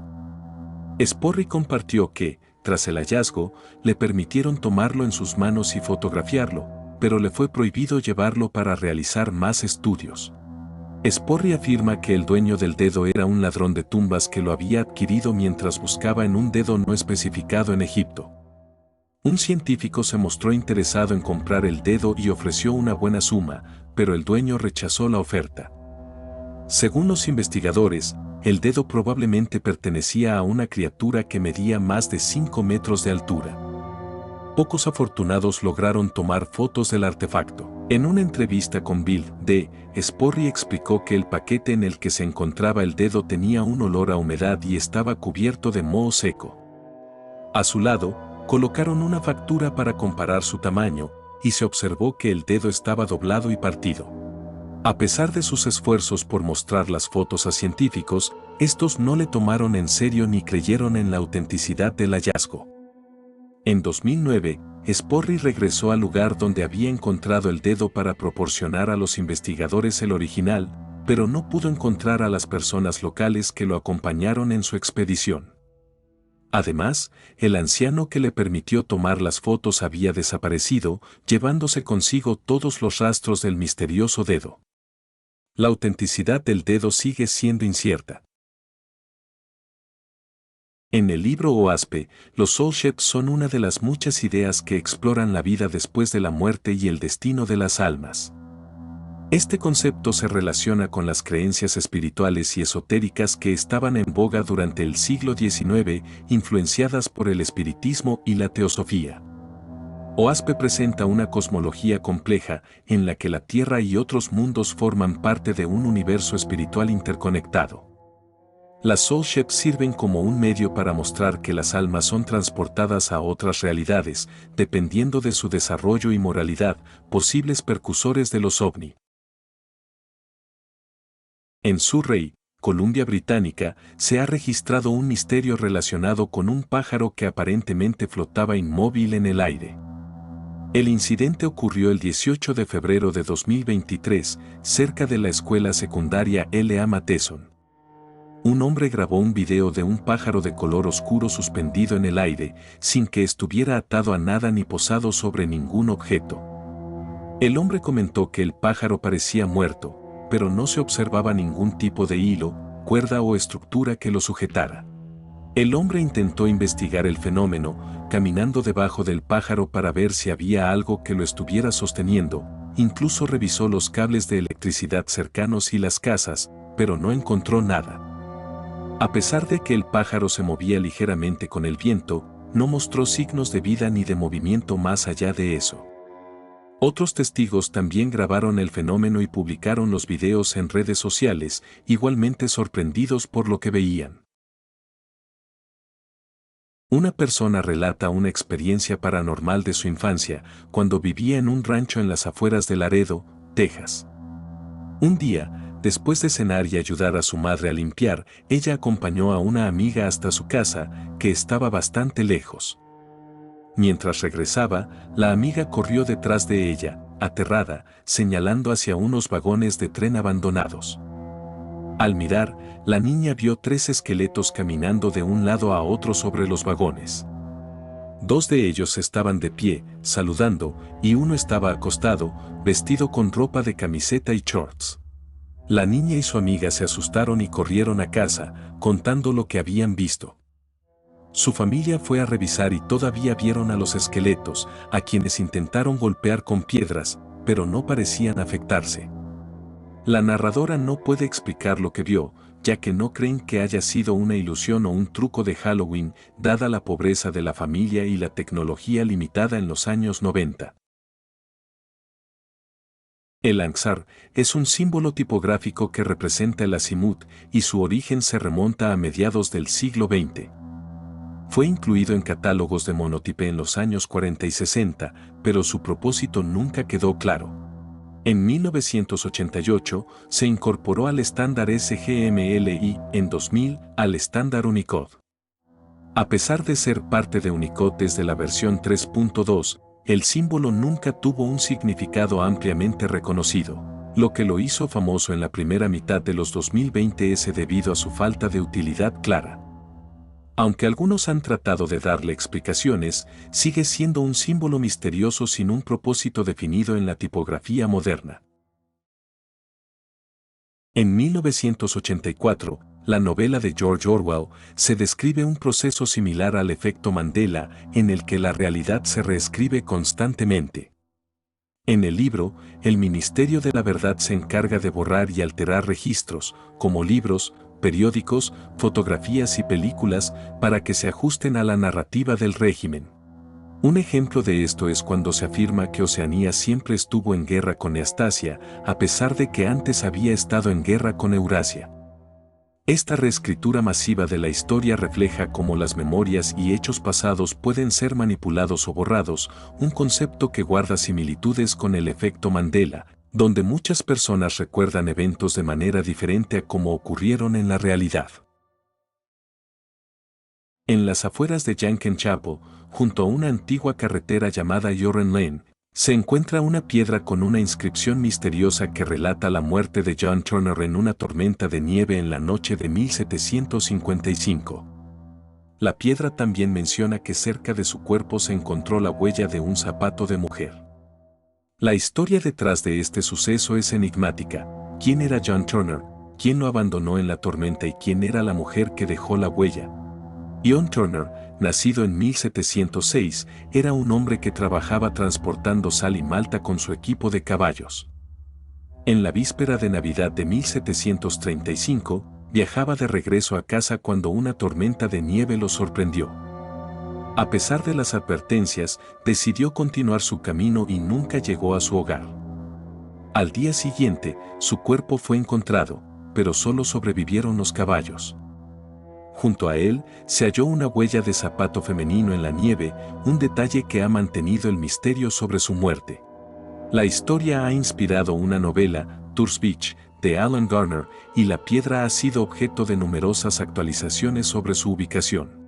Sporri compartió que, tras el hallazgo, le permitieron tomarlo en sus manos y fotografiarlo, pero le fue prohibido llevarlo para realizar más estudios. Sporri afirma que el dueño del dedo era un ladrón de tumbas que lo había adquirido mientras buscaba en un dedo no especificado en Egipto. Un científico se mostró interesado en comprar el dedo y ofreció una buena suma, pero el dueño rechazó la oferta. Según los investigadores, el dedo probablemente pertenecía a una criatura que medía más de 5 metros de altura. pocos afortunados lograron tomar fotos del artefacto. En una entrevista con Bill D. Sporri explicó que el paquete en el que se encontraba el dedo tenía un olor a humedad y estaba cubierto de moho seco. A su lado, colocaron una factura para comparar su tamaño, y se observó que el dedo estaba doblado y partido. A pesar de sus esfuerzos por mostrar las fotos a científicos, estos no le tomaron en serio ni creyeron en la autenticidad del hallazgo. En 2009, Sporri regresó al lugar donde había encontrado el dedo para proporcionar a los investigadores el original, pero no pudo encontrar a las personas locales que lo acompañaron en su expedición. Además, el anciano que le permitió tomar las fotos había desaparecido, llevándose consigo todos los rastros del misterioso dedo. La autenticidad del dedo sigue siendo incierta. En el libro OASPE, los soul shapes son una de las muchas ideas que exploran la vida después de la muerte y el destino de las almas. Este concepto se relaciona con las creencias espirituales y esotéricas que estaban en boga durante el siglo XIX, influenciadas por el espiritismo y la teosofía. OASPE presenta una cosmología compleja en la que la Tierra y otros mundos forman parte de un universo espiritual interconectado. Las soul shapes sirven como un medio para mostrar que las almas son transportadas a otras realidades, dependiendo de su desarrollo y moralidad, posibles precursores de los ovni. En Surrey, Columbia Británica, se ha registrado un misterio relacionado con un pájaro que aparentemente flotaba inmóvil en el aire. El incidente ocurrió el 18 de febrero de 2023, cerca de la escuela secundaria L.A. Matheson. Un hombre grabó un video de un pájaro de color oscuro suspendido en el aire, sin que estuviera atado a nada ni posado sobre ningún objeto. El hombre comentó que el pájaro parecía muerto, pero no se observaba ningún tipo de hilo, cuerda o estructura que lo sujetara. El hombre intentó investigar el fenómeno, caminando debajo del pájaro para ver si había algo que lo estuviera sosteniendo, incluso revisó los cables de electricidad cercanos y las casas, pero no encontró nada. A pesar de que el pájaro se movía ligeramente con el viento, no mostró signos de vida ni de movimiento más allá de eso. Otros testigos también grabaron el fenómeno y publicaron los videos en redes sociales, igualmente sorprendidos por lo que veían. Una persona relata una experiencia paranormal de su infancia, cuando vivía en un rancho en las afueras de Laredo, Texas. Un día, después de cenar y ayudar a su madre a limpiar, ella acompañó a una amiga hasta su casa, que estaba bastante lejos. Mientras regresaba, la amiga corrió detrás de ella, aterrada, señalando hacia unos vagones de tren abandonados. Al mirar, la niña vio 3 esqueletos caminando de un lado a otro sobre los vagones. 2 de ellos estaban de pie, saludando, y uno estaba acostado, vestido con ropa de camiseta y shorts. La niña y su amiga se asustaron y corrieron a casa, contando lo que habían visto. Su familia fue a revisar y todavía vieron a los esqueletos, a quienes intentaron golpear con piedras, pero no parecían afectarse. La narradora no puede explicar lo que vio, ya que no creen que haya sido una ilusión o un truco de Halloween, dada la pobreza de la familia y la tecnología limitada en los años 90. El Anxar es un símbolo tipográfico que representa el azimut y su origen se remonta a mediados del siglo XX. Fue incluido en catálogos de monotipe en los años 40 y 60, pero su propósito nunca quedó claro. En 1988 se incorporó al estándar SGML y, en 2000, al estándar Unicode. A pesar de ser parte de Unicode desde la versión 3.2, el símbolo nunca tuvo un significado ampliamente reconocido. Lo que lo hizo famoso en la primera mitad de los 2020 es debido a su falta de utilidad clara. Aunque algunos han tratado de darle explicaciones, sigue siendo un símbolo misterioso sin un propósito definido en la tipografía moderna. En 1984, la novela de George Orwell, se describe un proceso similar al efecto Mandela, en el que la realidad se reescribe constantemente. En el libro, el Ministerio de la Verdad se encarga de borrar y alterar registros, como libros, periódicos, fotografías y películas, para que se ajusten a la narrativa del régimen. Un ejemplo de esto es cuando se afirma que Oceanía siempre estuvo en guerra con Eastasia, a pesar de que antes había estado en guerra con Eurasia. Esta reescritura masiva de la historia refleja cómo las memorias y hechos pasados pueden ser manipulados o borrados, un concepto que guarda similitudes con el efecto Mandela, donde muchas personas recuerdan eventos de manera diferente a cómo ocurrieron en la realidad. En las afueras de Yankton Chapel, junto a una antigua carretera llamada Yoren Lane, se encuentra una piedra con una inscripción misteriosa que relata la muerte de John Turner en una tormenta de nieve en la noche de 1755. La piedra también menciona que cerca de su cuerpo se encontró la huella de un zapato de mujer. La historia detrás de este suceso es enigmática. ¿Quién era John Turner? ¿Quién lo abandonó en la tormenta y quién era la mujer que dejó la huella? John Turner, nacido en 1706, era un hombre que trabajaba transportando sal y malta con su equipo de caballos. En la víspera de Navidad de 1735, viajaba de regreso a casa cuando una tormenta de nieve lo sorprendió. A pesar de las advertencias, decidió continuar su camino y nunca llegó a su hogar. Al día siguiente, su cuerpo fue encontrado, pero solo sobrevivieron los caballos. Junto a él, se halló una huella de zapato femenino en la nieve, un detalle que ha mantenido el misterio sobre su muerte. La historia ha inspirado una novela, Tours Beach, de Alan Garner, y la piedra ha sido objeto de numerosas actualizaciones sobre su ubicación.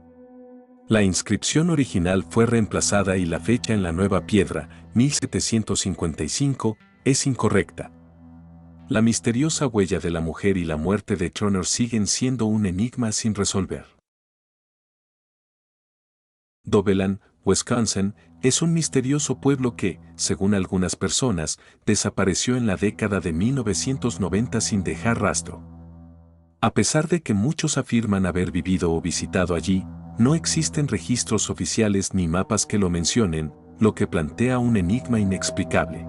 La inscripción original fue reemplazada y la fecha en la nueva piedra, 1755, es incorrecta. La misteriosa huella de la mujer y la muerte de Turner siguen siendo un enigma sin resolver. Dovellán, Wisconsin, es un misterioso pueblo que, según algunas personas, desapareció en la década de 1990 sin dejar rastro. A pesar de que muchos afirman haber vivido o visitado allí, no existen registros oficiales ni mapas que lo mencionen, lo que plantea un enigma inexplicable.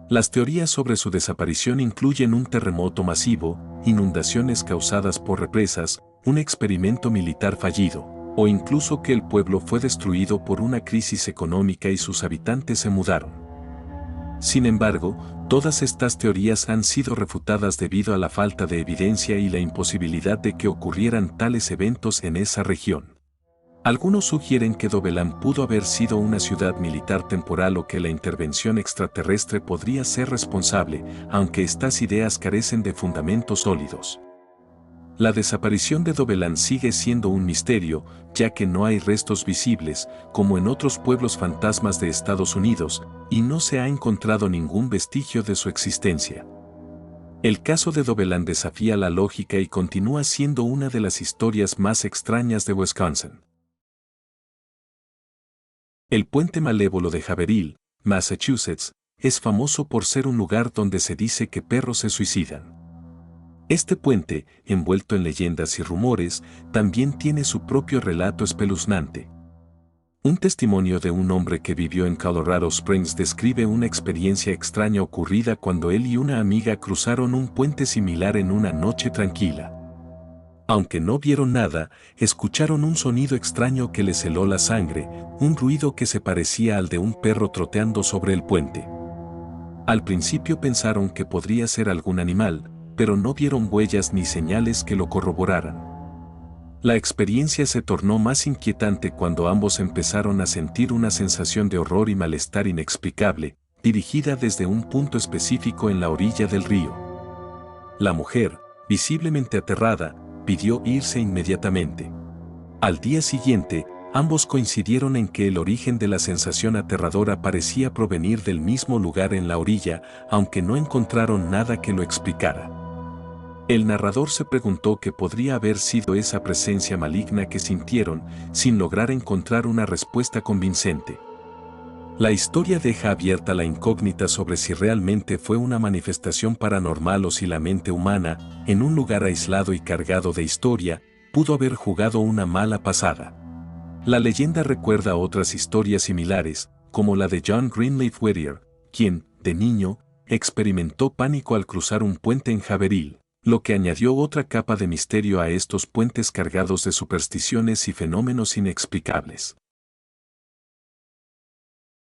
Las teorías sobre su desaparición incluyen un terremoto masivo, inundaciones causadas por represas, un experimento militar fallido, o incluso que el pueblo fue destruido por una crisis económica y sus habitantes se mudaron. Sin embargo, todas estas teorías han sido refutadas debido a la falta de evidencia y la imposibilidad de que ocurrieran tales eventos en esa región. Algunos sugieren que Dovellán pudo haber sido una ciudad militar temporal o que la intervención extraterrestre podría ser responsable, aunque estas ideas carecen de fundamentos sólidos. La desaparición de Dovellán sigue siendo un misterio, ya que no hay restos visibles, como en otros pueblos fantasmas de Estados Unidos, y no se ha encontrado ningún vestigio de su existencia. El caso de Dovellán desafía la lógica y continúa siendo una de las historias más extrañas de Wisconsin. El puente malévolo de Haverhill, Massachusetts, es famoso por ser un lugar donde se dice que perros se suicidan. Este puente, envuelto en leyendas y rumores, también tiene su propio relato espeluznante. Un testimonio de un hombre que vivió en Colorado Springs describe una experiencia extraña ocurrida cuando él y una amiga cruzaron un puente similar en una noche tranquila. Aunque no vieron nada, escucharon un sonido extraño que les heló la sangre, un ruido que se parecía al de un perro troteando sobre el puente. Al principio pensaron que podría ser algún animal, pero no vieron huellas ni señales que lo corroboraran. La experiencia se tornó más inquietante cuando ambos empezaron a sentir una sensación de horror y malestar inexplicable, dirigida desde un punto específico en la orilla del río. La mujer, visiblemente aterrada, pidió irse inmediatamente. Al día siguiente, ambos coincidieron en que el origen de la sensación aterradora parecía provenir del mismo lugar en la orilla, aunque no encontraron nada que lo explicara. El narrador se preguntó qué podría haber sido esa presencia maligna que sintieron, sin lograr encontrar una respuesta convincente. La historia deja abierta la incógnita sobre si realmente fue una manifestación paranormal o si la mente humana, en un lugar aislado y cargado de historia, pudo haber jugado una mala pasada. La leyenda recuerda otras historias similares, como la de John Greenleaf Whittier, quien, de niño, experimentó pánico al cruzar un puente en Haverhill, lo que añadió otra capa de misterio a estos puentes cargados de supersticiones y fenómenos inexplicables.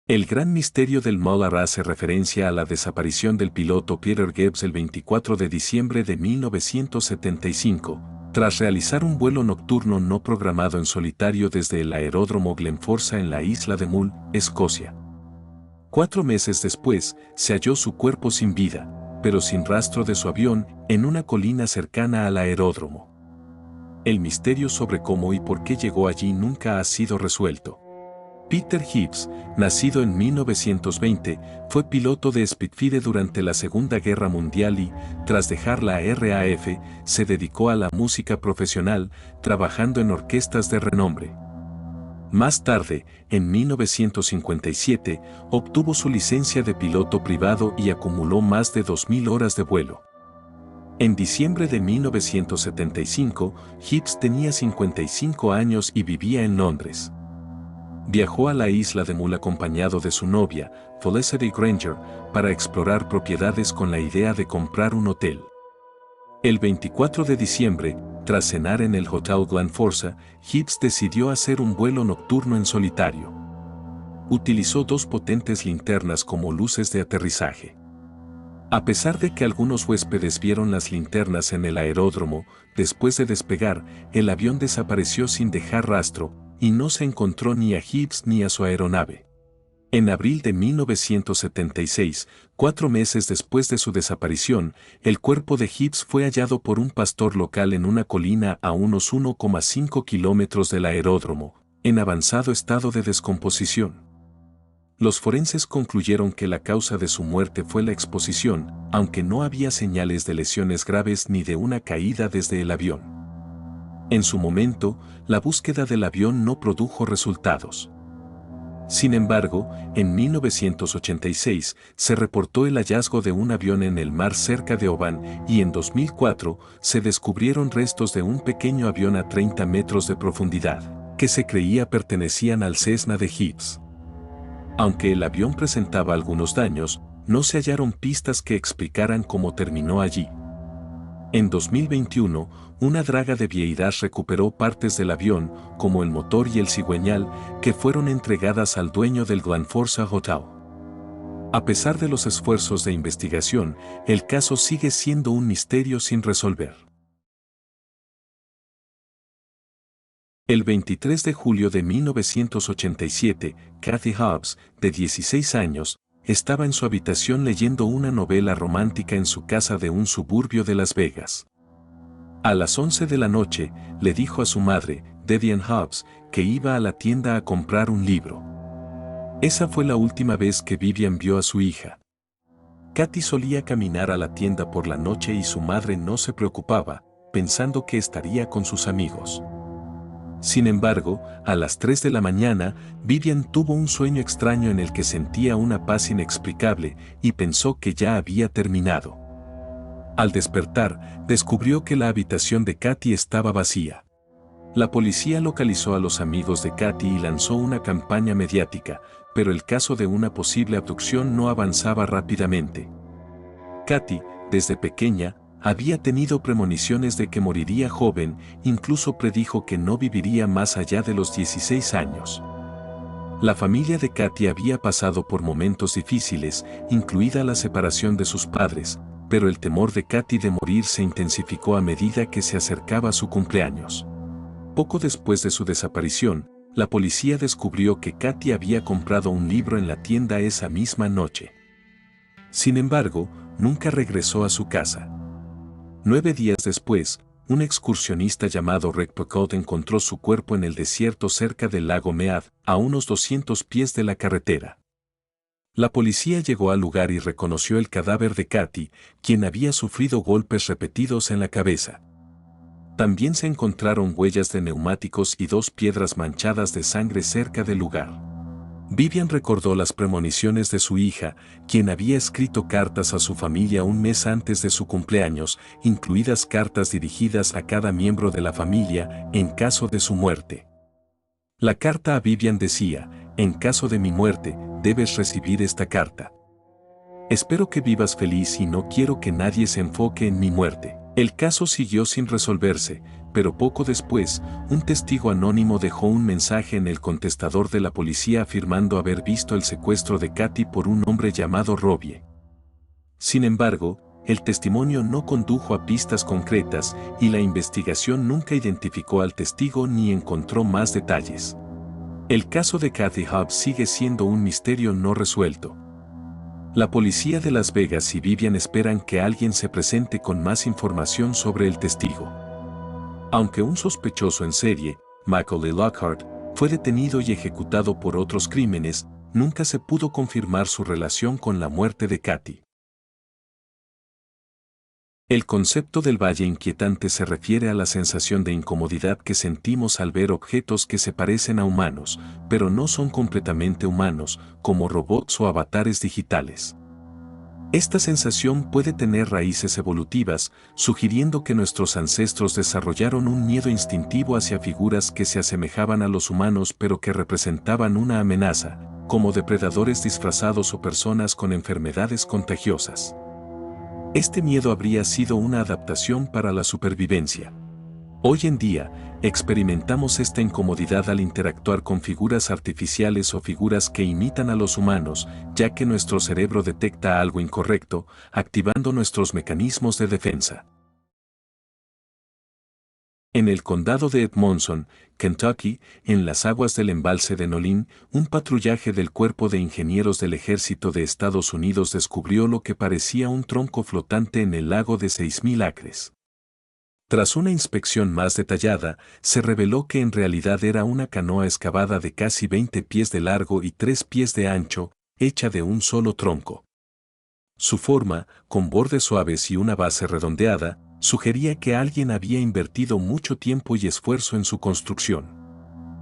El gran misterio del Mueller hace referencia a la desaparición del piloto Peter Gibbs el 24 de diciembre de 1975, tras realizar un vuelo nocturno no programado en solitario desde el aeródromo Glenforsa en la isla de Mull, Escocia. 4 meses después, se halló su cuerpo sin vida, pero sin rastro de su avión, en una colina cercana al aeródromo. El misterio sobre cómo y por qué llegó allí nunca ha sido resuelto. Peter Gibbs, nacido en 1920, fue piloto de Spitfire durante la Segunda Guerra Mundial y, tras dejar la RAF, se dedicó a la música profesional, trabajando en orquestas de renombre. Más tarde, en 1957, obtuvo su licencia de piloto privado y acumuló más de 2.000 horas de vuelo. En diciembre de 1975, Gibbs tenía 55 años y vivía en Londres. Viajó a la isla de Mull acompañado de su novia, Felicity Granger, para explorar propiedades con la idea de comprar un hotel. El 24 de diciembre, tras cenar en el Hotel Glenforsa, Gibbs decidió hacer un vuelo nocturno en solitario. Utilizó 2 potentes linternas como luces de aterrizaje. A pesar de que algunos huéspedes vieron las linternas en el aeródromo, después de despegar, el avión desapareció sin dejar rastro, y no se encontró ni a Gibbs ni a su aeronave. En abril de 1976, 4 meses después de su desaparición, el cuerpo de Gibbs fue hallado por un pastor local en una colina a unos 1,5 kilómetros del aeródromo, en avanzado estado de descomposición. Los forenses concluyeron que la causa de su muerte fue la exposición, aunque no había señales de lesiones graves ni de una caída desde el avión. En su momento, la búsqueda del avión no produjo resultados. Sin embargo, en 1986 se reportó el hallazgo de un avión en el mar cerca de Oban y en 2004 se descubrieron restos de un pequeño avión a 30 metros de profundidad, que se creía pertenecían al Cessna de Gibbs. Aunque el avión presentaba algunos daños, no se hallaron pistas que explicaran cómo terminó allí. En 2021, una draga de Vieiras recuperó partes del avión, como el motor y el cigüeñal, que fueron entregadas al dueño del Glenforsa Hotel. A pesar de los esfuerzos de investigación, el caso sigue siendo un misterio sin resolver. El 23 de julio de 1987, Kathy Hobbs, de 16 años, estaba en su habitación leyendo una novela romántica en su casa de un suburbio de Las Vegas. A las 11 de la noche, le dijo a su madre, Debbie Hobbs, que iba a la tienda a comprar un libro. Esa fue la última vez que Vivian vio a su hija. Kathy solía caminar a la tienda por la noche y su madre no se preocupaba, pensando que estaría con sus amigos. Sin embargo, a las 3 de la mañana, Vivian tuvo un sueño extraño en el que sentía una paz inexplicable y pensó que ya había terminado. Al despertar, descubrió que la habitación de Kathy estaba vacía. La policía localizó a los amigos de Kathy y lanzó una campaña mediática, pero el caso de una posible abducción no avanzaba rápidamente. Kathy, desde pequeña, había tenido premoniciones de que moriría joven, incluso predijo que no viviría más allá de los 16 años. La familia de Kathy había pasado por momentos difíciles, incluida la separación de sus padres, pero el temor de Kathy de morir se intensificó a medida que se acercaba a su cumpleaños. Poco después de su desaparición, la policía descubrió que Kathy había comprado un libro en la tienda esa misma noche. Sin embargo, nunca regresó a su casa. 9 días después, un excursionista llamado Rick Pecott encontró su cuerpo en el desierto cerca del lago Mead, a unos 200 pies de la carretera. La policía llegó al lugar y reconoció el cadáver de Kathy, quien había sufrido golpes repetidos en la cabeza. También se encontraron huellas de neumáticos y 2 piedras manchadas de sangre cerca del lugar. Vivian recordó las premoniciones de su hija, quien había escrito cartas a su familia un mes antes de su cumpleaños, incluidas cartas dirigidas a cada miembro de la familia en caso de su muerte. La carta a Vivian decía, en caso de mi muerte, debes recibir esta carta. Espero que vivas feliz y no quiero que nadie se enfoque en mi muerte. El caso siguió sin resolverse, pero poco después, un testigo anónimo dejó un mensaje en el contestador de la policía afirmando haber visto el secuestro de Katy por un hombre llamado Robbie. Sin embargo, el testimonio no condujo a pistas concretas y la investigación nunca identificó al testigo ni encontró más detalles. El caso de Katy Hobbs sigue siendo un misterio no resuelto. La policía de Las Vegas y Vivian esperan que alguien se presente con más información sobre el testigo. Aunque un sospechoso en serie, Macaulay Lockhart, fue detenido y ejecutado por otros crímenes, nunca se pudo confirmar su relación con la muerte de Katy. El concepto del valle inquietante se refiere a la sensación de incomodidad que sentimos al ver objetos que se parecen a humanos, pero no son completamente humanos, como robots o avatares digitales. Esta sensación puede tener raíces evolutivas, sugiriendo que nuestros ancestros desarrollaron un miedo instintivo hacia figuras que se asemejaban a los humanos pero que representaban una amenaza, como depredadores disfrazados o personas con enfermedades contagiosas. Este miedo habría sido una adaptación para la supervivencia. Hoy en día, experimentamos esta incomodidad al interactuar con figuras artificiales o figuras que imitan a los humanos, ya que nuestro cerebro detecta algo incorrecto, activando nuestros mecanismos de defensa. En el condado de Edmonton, Kentucky, en las aguas del embalse de Nolin, un patrullaje del Cuerpo de Ingenieros del Ejército de Estados Unidos descubrió lo que parecía un tronco flotante en el lago de 6.000 acres. Tras una inspección más detallada, se reveló que en realidad era una canoa excavada de casi 20 pies de largo y 3 pies de ancho, hecha de un solo tronco. Su forma, con bordes suaves y una base redondeada, sugería que alguien había invertido mucho tiempo y esfuerzo en su construcción.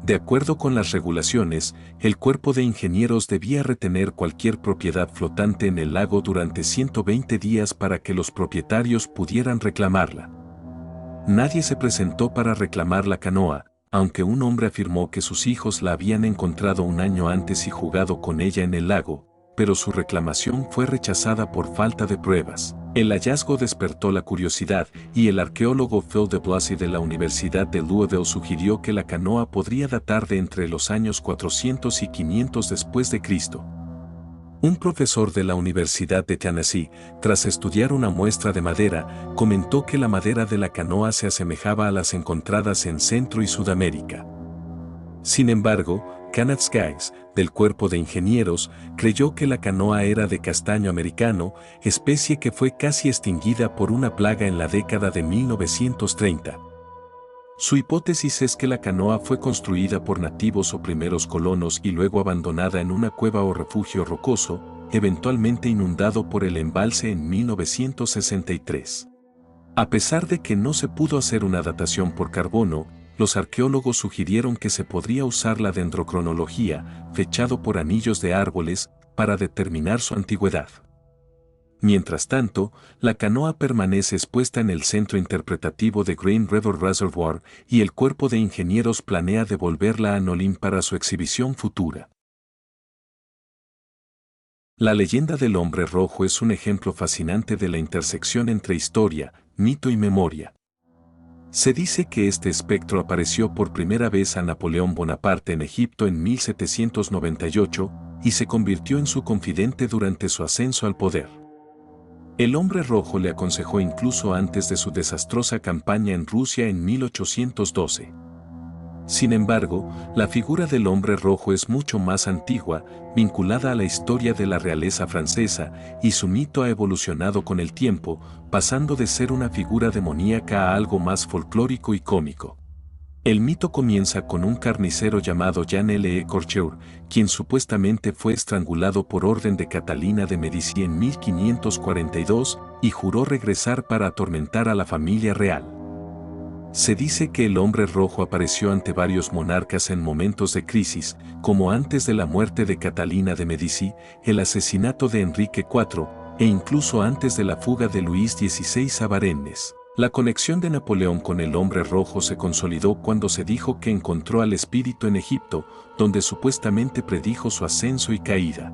De acuerdo con las regulaciones, el Cuerpo de Ingenieros debía retener cualquier propiedad flotante en el lago durante 120 días para que los propietarios pudieran reclamarla. Nadie se presentó para reclamar la canoa, aunque un hombre afirmó que sus hijos la habían encontrado un año antes y jugado con ella en el lago, pero su reclamación fue rechazada por falta de pruebas. El hallazgo despertó la curiosidad y el arqueólogo Phil de Blasey de la Universidad de Louisville sugirió que la canoa podría datar de entre los años 400 y 500 después de Cristo. Un profesor de la Universidad de Tennessee, tras estudiar una muestra de madera, comentó que la madera de la canoa se asemejaba a las encontradas en Centro y Sudamérica. Sin embargo, Kenneth Skaggs, del Cuerpo de Ingenieros, creyó que la canoa era de castaño americano, especie que fue casi extinguida por una plaga en la década de 1930. Su hipótesis es que la canoa fue construida por nativos o primeros colonos y luego abandonada en una cueva o refugio rocoso, eventualmente inundado por el embalse en 1963. A pesar de que no se pudo hacer una datación por carbono, los arqueólogos sugirieron que se podría usar la dendrocronología, fechado por anillos de árboles, para determinar su antigüedad. Mientras tanto, la canoa permanece expuesta en el centro interpretativo de Green River Reservoir y el Cuerpo de Ingenieros planea devolverla a Nolin para su exhibición futura. La leyenda del hombre rojo es un ejemplo fascinante de la intersección entre historia, mito y memoria. Se dice que este espectro apareció por primera vez a Napoleón Bonaparte en Egipto en 1798 y se convirtió en su confidente durante su ascenso al poder. El hombre rojo le aconsejó incluso antes de su desastrosa campaña en Rusia en 1812. Sin embargo, la figura del hombre rojo es mucho más antigua, vinculada a la historia de la realeza francesa, y su mito ha evolucionado con el tiempo, pasando de ser una figura demoníaca a algo más folclórico y cómico. El mito comienza con un carnicero llamado Jean Le Corcheur, quien supuestamente fue estrangulado por orden de Catalina de Medici en 1542 y juró regresar para atormentar a la familia real. Se dice que el hombre rojo apareció ante varios monarcas en momentos de crisis, como antes de la muerte de Catalina de Medici, el asesinato de Enrique IV, e incluso antes de la fuga de Luis XVI a Varennes. La conexión de Napoleón con el hombre rojo se consolidó cuando se dijo que encontró al espíritu en Egipto, donde supuestamente predijo su ascenso y caída.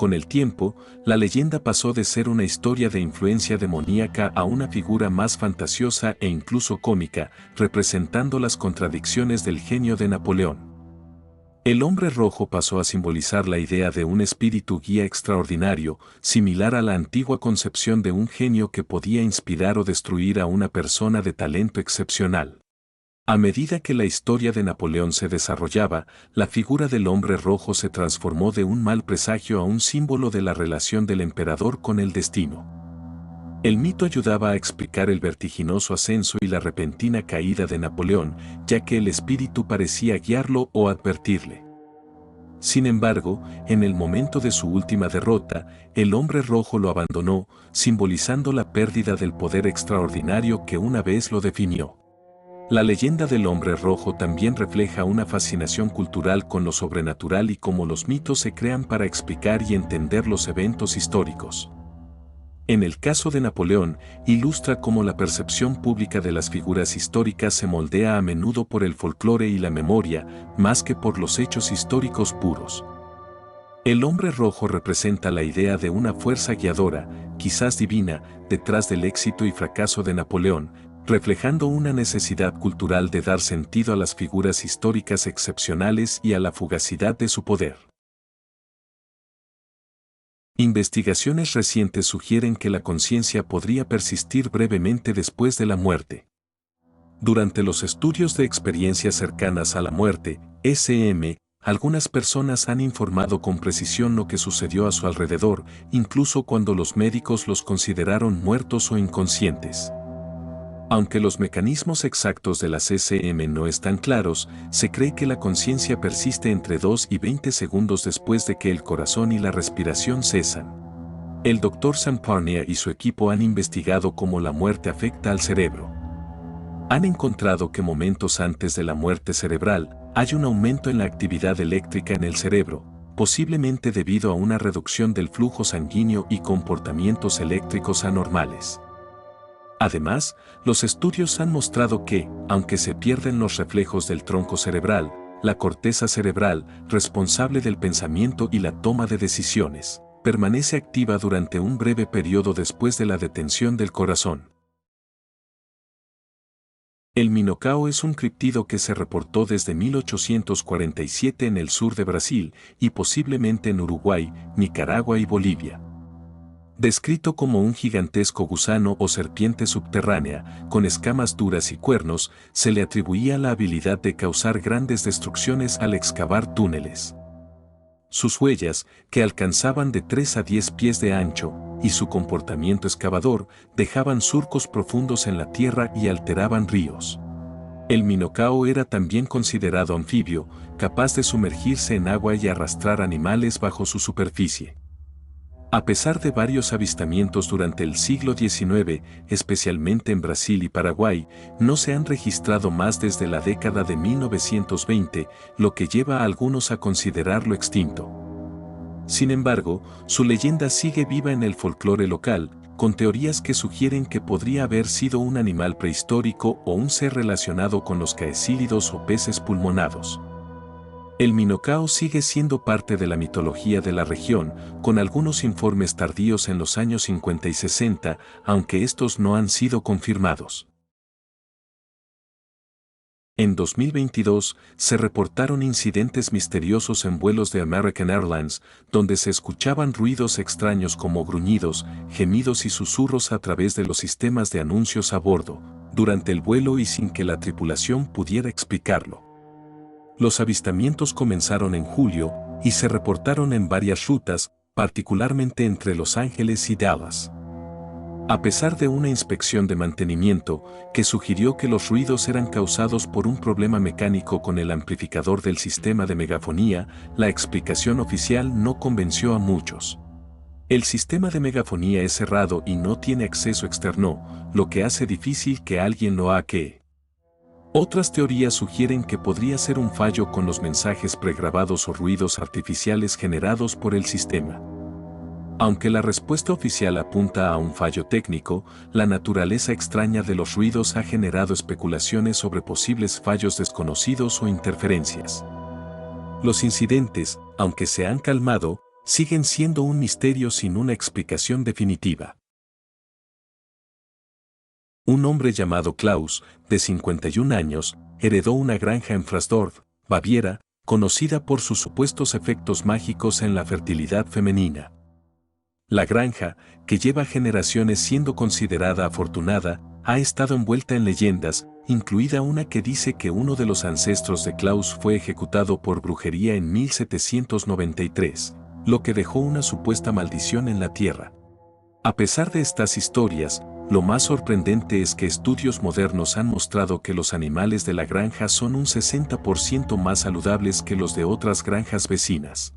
Con el tiempo, la leyenda pasó de ser una historia de influencia demoníaca a una figura más fantasiosa e incluso cómica, representando las contradicciones del genio de Napoleón. El hombre rojo pasó a simbolizar la idea de un espíritu guía extraordinario, similar a la antigua concepción de un genio que podía inspirar o destruir a una persona de talento excepcional. A medida que la historia de Napoleón se desarrollaba, la figura del hombre rojo se transformó de un mal presagio a un símbolo de la relación del emperador con el destino. El mito ayudaba a explicar el vertiginoso ascenso y la repentina caída de Napoleón, ya que el espíritu parecía guiarlo o advertirle. Sin embargo, en el momento de su última derrota, el hombre rojo lo abandonó, simbolizando la pérdida del poder extraordinario que una vez lo definió. La leyenda del hombre rojo también refleja una fascinación cultural con lo sobrenatural y cómo los mitos se crean para explicar y entender los eventos históricos. En el caso de Napoleón, ilustra cómo la percepción pública de las figuras históricas se moldea a menudo por el folclore y la memoria, más que por los hechos históricos puros. El hombre rojo representa la idea de una fuerza guiadora, quizás divina, detrás del éxito y fracaso de Napoleón, reflejando una necesidad cultural de dar sentido a las figuras históricas excepcionales y a la fugacidad de su poder. Investigaciones recientes sugieren que la conciencia podría persistir brevemente después de la muerte. Durante los estudios de experiencias cercanas a la muerte, SM, algunas personas han informado con precisión lo que sucedió a su alrededor, incluso cuando los médicos los consideraron muertos o inconscientes. Aunque los mecanismos exactos de las SM no están claros, se cree que la conciencia persiste entre 2 y 20 segundos después de que el corazón y la respiración cesan. El Dr. Samparnia y su equipo han investigado cómo la muerte afecta al cerebro. Han encontrado que momentos antes de la muerte cerebral, hay un aumento en la actividad eléctrica en el cerebro, posiblemente debido a una reducción del flujo sanguíneo y comportamientos eléctricos anormales. Además, los estudios han mostrado que, aunque se pierden los reflejos del tronco cerebral, la corteza cerebral, responsable del pensamiento y la toma de decisiones, permanece activa durante un breve periodo después de la detención del corazón. El minocao es un criptido que se reportó desde 1847 en el sur de Brasil y posiblemente en Uruguay, Nicaragua y Bolivia. Descrito como un gigantesco gusano o serpiente subterránea, con escamas duras y cuernos, se le atribuía la habilidad de causar grandes destrucciones al excavar túneles. Sus huellas, que alcanzaban de 3 a 10 pies de ancho, y su comportamiento excavador, dejaban surcos profundos en la tierra y alteraban ríos. El minocao era también considerado anfibio, capaz de sumergirse en agua y arrastrar animales bajo su superficie. A pesar de varios avistamientos durante el siglo XIX, especialmente en Brasil y Paraguay, no se han registrado más desde la década de 1920, lo que lleva a algunos a considerarlo extinto. Sin embargo, su leyenda sigue viva en el folclore local, con teorías que sugieren que podría haber sido un animal prehistórico o un ser relacionado con los caecílidos o peces pulmonados. El minocao sigue siendo parte de la mitología de la región, con algunos informes tardíos en los años 50 y 60, aunque estos no han sido confirmados. En 2022, se reportaron incidentes misteriosos en vuelos de American Airlines, donde se escuchaban ruidos extraños como gruñidos, gemidos y susurros a través de los sistemas de anuncios a bordo, durante el vuelo y sin que la tripulación pudiera explicarlo. Los avistamientos comenzaron en julio y se reportaron en varias rutas, particularmente entre Los Ángeles y Dallas. A pesar de una inspección de mantenimiento que sugirió que los ruidos eran causados por un problema mecánico con el amplificador del sistema de megafonía, la explicación oficial no convenció a muchos. El sistema de megafonía es cerrado y no tiene acceso externo, lo que hace difícil que alguien lo hackee. Otras teorías sugieren que podría ser un fallo con los mensajes pregrabados o ruidos artificiales generados por el sistema. Aunque la respuesta oficial apunta a un fallo técnico, la naturaleza extraña de los ruidos ha generado especulaciones sobre posibles fallos desconocidos o interferencias. Los incidentes, aunque se han calmado, siguen siendo un misterio sin una explicación definitiva. Un hombre llamado Klaus, de 51 años, heredó una granja en Frasdorf, Baviera, conocida por sus supuestos efectos mágicos en la fertilidad femenina. La granja, que lleva generaciones siendo considerada afortunada, ha estado envuelta en leyendas, incluida una que dice que uno de los ancestros de Klaus fue ejecutado por brujería en 1793, lo que dejó una supuesta maldición en la tierra. A pesar de estas historias, lo más sorprendente es que estudios modernos han mostrado que los animales de la granja son un 60% más saludables que los de otras granjas vecinas.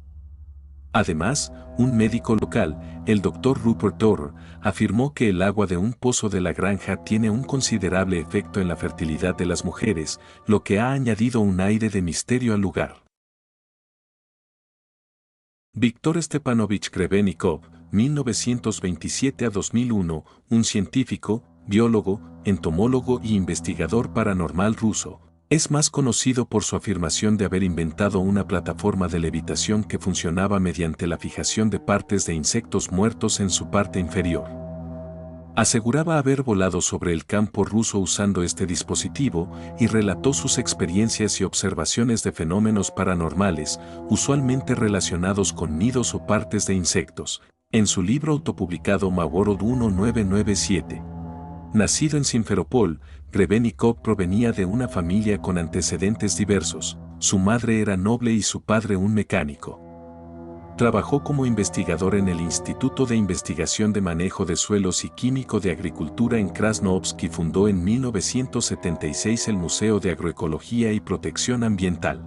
Además, un médico local, el Dr. Rupert Dorer, afirmó que el agua de un pozo de la granja tiene un considerable efecto en la fertilidad de las mujeres, lo que ha añadido un aire de misterio al lugar. Víctor Stepanovich Grebennikov, 1927 a 2001, un científico, biólogo, entomólogo y investigador paranormal ruso, es más conocido por su afirmación de haber inventado una plataforma de levitación que funcionaba mediante la fijación de partes de insectos muertos en su parte inferior. Aseguraba haber volado sobre el campo ruso usando este dispositivo y relató sus experiencias y observaciones de fenómenos paranormales, usualmente relacionados con nidos o partes de insectos, en su libro autopublicado Maworld 1997. Nacido en Simferopol, Grebennikov provenía de una familia con antecedentes diversos. Su madre era noble y su padre un mecánico. Trabajó como investigador en el Instituto de Investigación de Manejo de Suelos y Químico de Agricultura en Krasnoyarsk y fundó en 1976 el Museo de Agroecología y Protección Ambiental.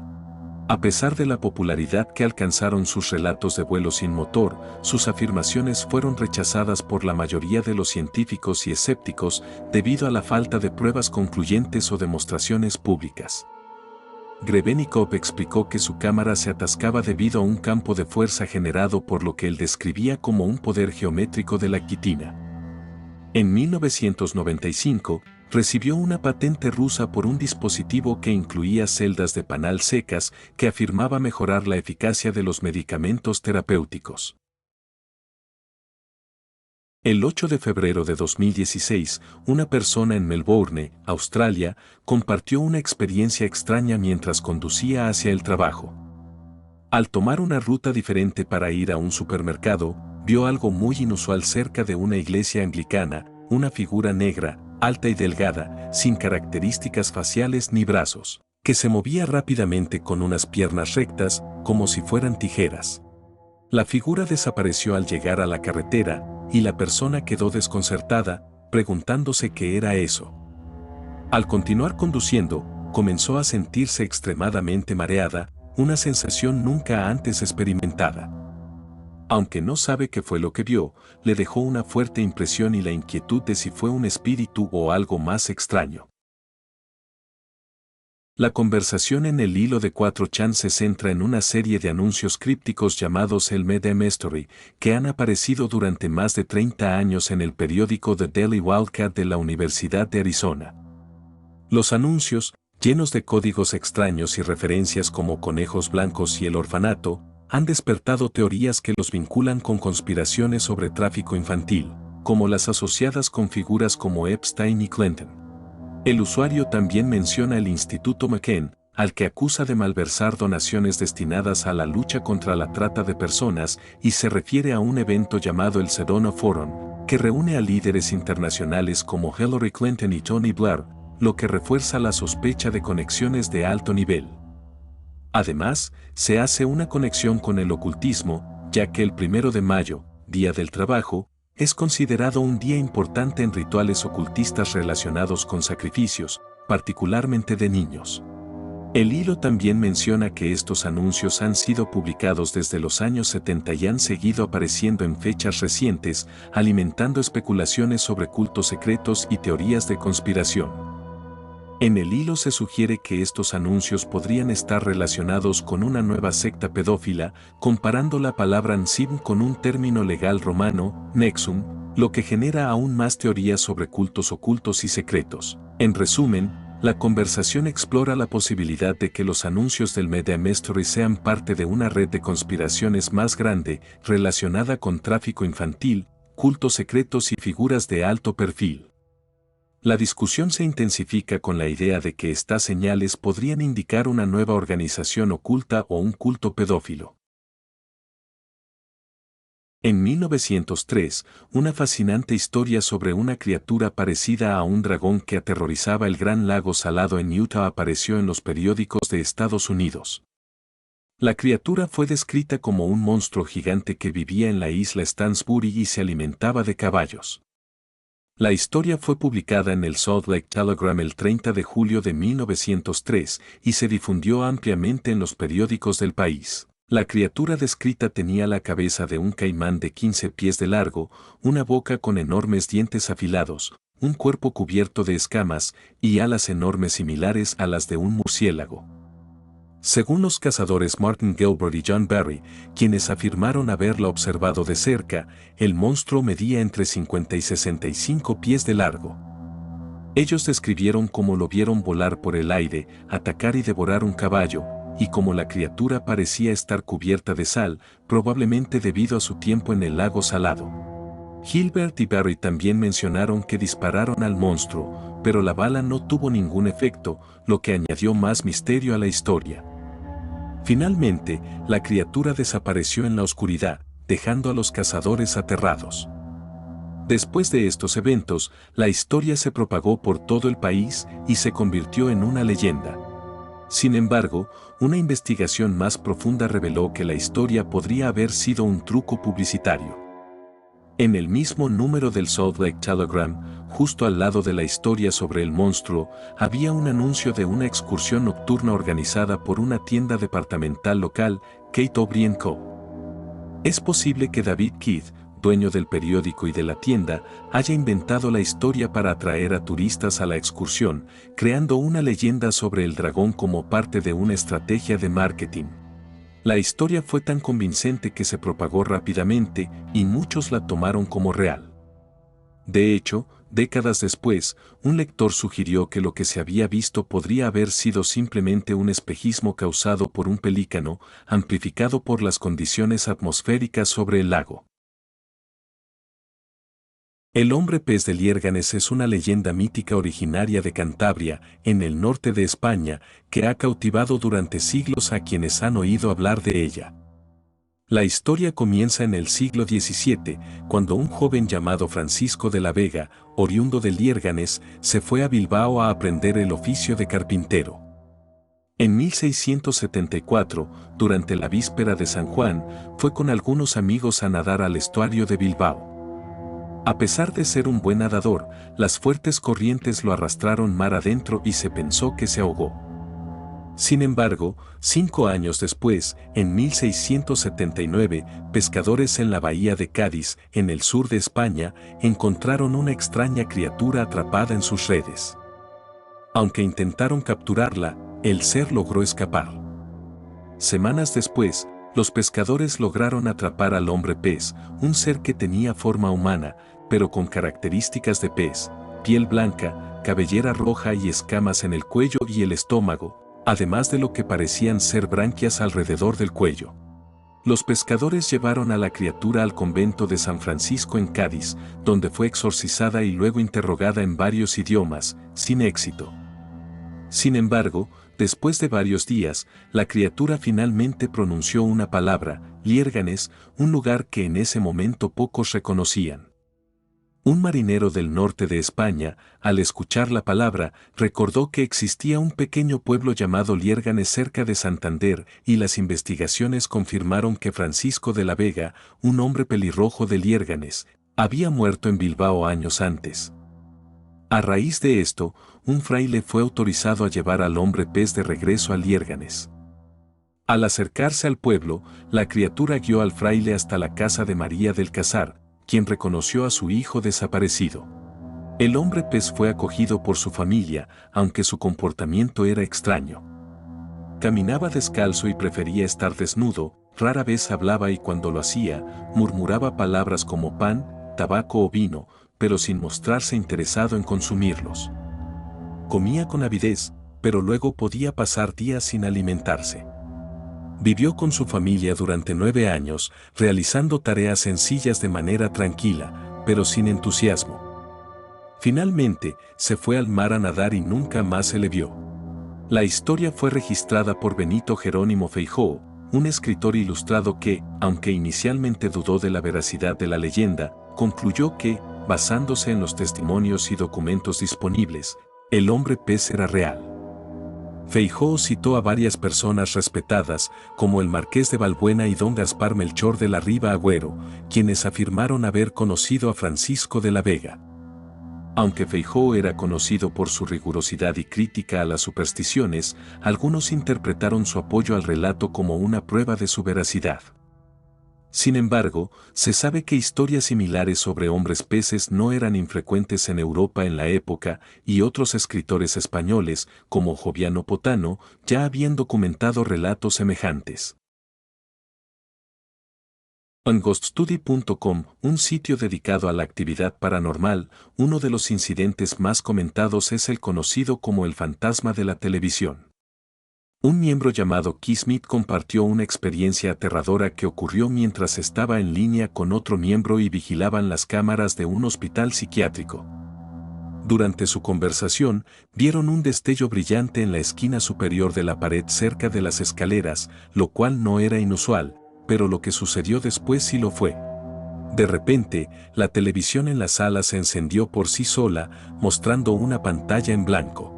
A pesar de la popularidad que alcanzaron sus relatos de vuelo sin motor, sus afirmaciones fueron rechazadas por la mayoría de los científicos y escépticos debido a la falta de pruebas concluyentes o demostraciones públicas. Grebennikov explicó que su cámara se atascaba debido a un campo de fuerza generado por lo que él describía como un poder geométrico de la quitina. En 1995, recibió una patente rusa por un dispositivo que incluía celdas de panal secas que afirmaba mejorar la eficacia de los medicamentos terapéuticos. El 8 de febrero de 2016, una persona en Melbourne, Australia, compartió una experiencia extraña mientras conducía hacia el trabajo. Al tomar una ruta diferente para ir a un supermercado, vio algo muy inusual cerca de una iglesia anglicana, una figura negra, alta y delgada, sin características faciales ni brazos, que se movía rápidamente con unas piernas rectas, como si fueran tijeras. La figura desapareció al llegar a la carretera, y la persona quedó desconcertada, preguntándose qué era eso. Al continuar conduciendo, comenzó a sentirse extremadamente mareada, una sensación nunca antes experimentada. Aunque no sabe qué fue lo que vio, le dejó una fuerte impresión y la inquietud de si fue un espíritu o algo más extraño. La conversación en el hilo de 4chan se centra en una serie de anuncios crípticos llamados el Medem Story, que han aparecido durante más de 30 años en el periódico The Daily Wildcat de la Universidad de Arizona. Los anuncios, llenos de códigos extraños y referencias como conejos blancos y el orfanato, han despertado teorías que los vinculan con conspiraciones sobre tráfico infantil, como las asociadas con figuras como Epstein y Clinton. El usuario también menciona el Instituto McCain, al que acusa de malversar donaciones destinadas a la lucha contra la trata de personas y se refiere a un evento llamado el Sedona Forum, que reúne a líderes internacionales como Hillary Clinton y Tony Blair, lo que refuerza la sospecha de conexiones de alto nivel. Además, se hace una conexión con el ocultismo, ya que el 1 de mayo, Día del Trabajo, es considerado un día importante en rituales ocultistas relacionados con sacrificios, particularmente de niños. El hilo también menciona que estos anuncios han sido publicados desde los años 70 y han seguido apareciendo en fechas recientes, alimentando especulaciones sobre cultos secretos y teorías de conspiración. En el hilo se sugiere que estos anuncios podrían estar relacionados con una nueva secta pedófila, comparando la palabra Nsim con un término legal romano, Nexum, lo que genera aún más teorías sobre cultos ocultos y secretos. En resumen, La conversación explora la posibilidad de que los anuncios del Media Mystery sean parte de una red de conspiraciones más grande relacionada con tráfico infantil, cultos secretos y figuras de alto perfil. La discusión se intensifica con la idea de que estas señales podrían indicar una nueva organización oculta o un culto pedófilo. En 1903, una fascinante historia sobre una criatura parecida a un dragón que aterrorizaba el Gran Lago Salado en Utah apareció en los periódicos de Estados Unidos. La criatura fue descrita como un monstruo gigante que vivía en la isla Stansbury y se alimentaba de caballos. La historia fue publicada en el Salt Lake Telegram el 30 de julio de 1903 y se difundió ampliamente en los periódicos del país. La criatura descrita tenía la cabeza de un caimán de 15 pies de largo, una boca con enormes dientes afilados, un cuerpo cubierto de escamas y alas enormes similares a las de un murciélago. Según los cazadores Martin Gilbert y John Barry, quienes afirmaron haberla observado de cerca, el monstruo medía entre 50 y 65 pies de largo. Ellos describieron cómo lo vieron volar por el aire, atacar y devorar un caballo, y cómo la criatura parecía estar cubierta de sal, probablemente debido a su tiempo en el lago salado. Gilbert y Barry también mencionaron que dispararon al monstruo, pero la bala no tuvo ningún efecto, lo que añadió más misterio a la historia. Finalmente, la criatura desapareció en la oscuridad, dejando a los cazadores aterrados. Después de estos eventos, la historia se propagó por todo el país y se convirtió en una leyenda. Sin embargo, una investigación más profunda reveló que la historia podría haber sido un truco publicitario. En el mismo número del Salt Lake Telegram, justo al lado de la historia sobre el monstruo, había un anuncio de una excursión nocturna organizada por una tienda departamental local, Kate O'Brien Co. Es posible que David Keith, dueño del periódico y de la tienda, haya inventado la historia para atraer a turistas a la excursión, creando una leyenda sobre el dragón como parte de una estrategia de marketing. La historia fue tan convincente que se propagó rápidamente y muchos la tomaron como real. De hecho, décadas después, un lector sugirió que lo que se había visto podría haber sido simplemente un espejismo causado por un pelícano, amplificado por las condiciones atmosféricas sobre el lago. El hombre pez de Liérganes es una leyenda mítica originaria de Cantabria, en el norte de España, que ha cautivado durante siglos a quienes han oído hablar de ella. La historia comienza en el siglo XVII, cuando un joven llamado Francisco de la Vega, oriundo de Liérganes, se fue a Bilbao a aprender el oficio de carpintero. En 1674, durante la víspera de San Juan, fue con algunos amigos a nadar al estuario de Bilbao. A pesar de ser un buen nadador, las fuertes corrientes lo arrastraron mar adentro y se pensó que se ahogó. Sin embargo, 5 años después, en 1679, pescadores en la bahía de Cádiz, en el sur de España, encontraron una extraña criatura atrapada en sus redes. Aunque intentaron capturarla, el ser logró escapar. Semanas después, los pescadores lograron atrapar al hombre pez, un ser que tenía forma humana, pero con características de pez, piel blanca, cabellera roja y escamas en el cuello y el estómago, además de lo que parecían ser branquias alrededor del cuello. Los pescadores llevaron a la criatura al convento de San Francisco en Cádiz, donde fue exorcizada y luego interrogada en varios idiomas, sin éxito. Sin embargo, después de varios días, la criatura finalmente pronunció una palabra, Liérganes, un lugar que en ese momento pocos reconocían. Un marinero del norte de España, al escuchar la palabra, recordó que existía un pequeño pueblo llamado Liérganes cerca de Santander, y las investigaciones confirmaron que Francisco de la Vega, un hombre pelirrojo de Liérganes, había muerto en Bilbao años antes. A raíz de esto, un fraile fue autorizado a llevar al hombre pez de regreso a Liérganes. Al acercarse al pueblo, la criatura guió al fraile hasta la casa de María del Casar, quien reconoció a su hijo desaparecido. El hombre pez fue acogido por su familia, aunque su comportamiento era extraño. Caminaba descalzo y prefería estar desnudo, rara vez hablaba y cuando lo hacía, murmuraba palabras como pan, tabaco o vino, pero sin mostrarse interesado en consumirlos. comía con avidez, pero luego podía pasar días sin alimentarse. Vivió con su familia durante 9 años, realizando tareas sencillas de manera tranquila, pero sin entusiasmo. Finalmente, se fue al mar a nadar y nunca más se le vio. La historia fue registrada por Benito Jerónimo Feijóo, un escritor ilustrado que, aunque inicialmente dudó de la veracidad de la leyenda, concluyó que, basándose en los testimonios y documentos disponibles, el hombre pez era real. Feijóo citó a varias personas respetadas, como el Marqués de Balbuena y don Gaspar Melchor de la Riva Agüero, quienes afirmaron haber conocido a Francisco de la Vega. Aunque Feijóo era conocido por su rigurosidad y crítica a las supersticiones, algunos interpretaron su apoyo al relato como una prueba de su veracidad. Sin embargo, se sabe que historias similares sobre hombres peces no eran infrecuentes en Europa en la época, y otros escritores españoles, como Joviano Potano, ya habían documentado relatos semejantes. En ghoststudy.com, un sitio dedicado a la actividad paranormal, uno de los incidentes más comentados es el conocido como el fantasma de la televisión. Un miembro llamado Kismet compartió una experiencia aterradora que ocurrió mientras estaba en línea con otro miembro y vigilaban las cámaras de un hospital psiquiátrico. Durante su conversación, vieron un destello brillante en la esquina superior de la pared cerca de las escaleras, lo cual no era inusual, pero lo que sucedió después sí lo fue. De repente, la televisión en la sala se encendió por sí sola, mostrando una pantalla en blanco.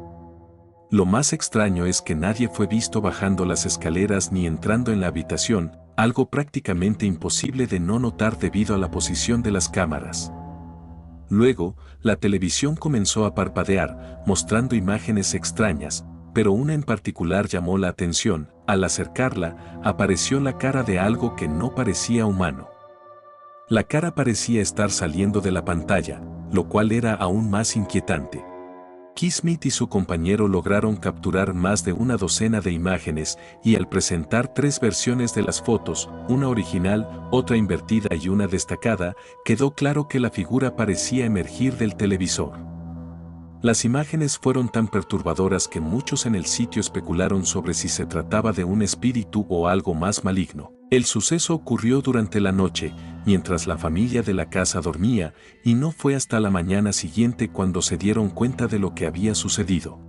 Lo más extraño es que nadie fue visto bajando las escaleras ni entrando en la habitación, algo prácticamente imposible de no notar debido a la posición de las cámaras. Luego, la televisión comenzó a parpadear, mostrando imágenes extrañas, pero una en particular llamó la atención. Al acercarla, apareció la cara de algo que no parecía humano. La cara parecía estar saliendo de la pantalla, lo cual era aún más inquietante. Kismet y su compañero lograron capturar más de una docena de imágenes y al presentar 3 versiones de las fotos, una original, otra invertida y una destacada, quedó claro que la figura parecía emergir del televisor. Las imágenes fueron tan perturbadoras que muchos en el sitio especularon sobre si se trataba de un espíritu o algo más maligno. El suceso ocurrió durante la noche, mientras la familia de la casa dormía, y no fue hasta la mañana siguiente cuando se dieron cuenta de lo que había sucedido.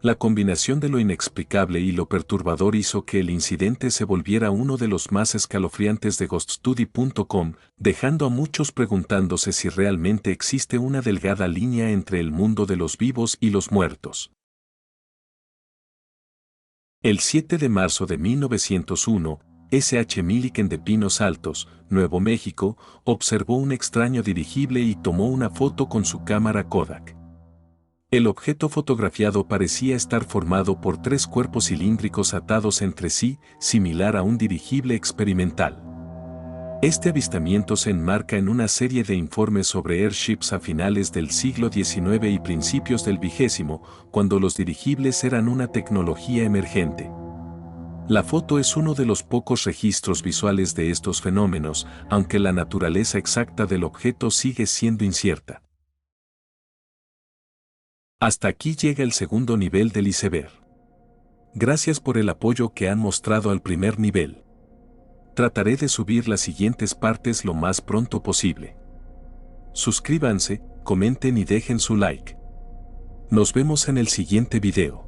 La combinación de lo inexplicable y lo perturbador hizo que el incidente se volviera uno de los más escalofriantes de ghoststudy.com, dejando a muchos preguntándose si realmente existe una delgada línea entre el mundo de los vivos y los muertos. El 7 de marzo de 1901, S.H. Milliken de Pinos Altos, Nuevo México, observó un extraño dirigible y tomó una foto con su cámara Kodak. El objeto fotografiado parecía estar formado por 3 cuerpos cilíndricos atados entre sí, similar a un dirigible experimental. Este avistamiento se enmarca en una serie de informes sobre airships a finales del siglo XIX y principios del XX, cuando los dirigibles eran una tecnología emergente. La foto es uno de los pocos registros visuales de estos fenómenos, aunque la naturaleza exacta del objeto sigue siendo incierta. Hasta aquí llega el segundo nivel del iceberg. Gracias por el apoyo que han mostrado al primer nivel. Trataré de subir las siguientes partes lo más pronto posible. Suscríbanse, comenten y dejen su like. Nos vemos en el siguiente video.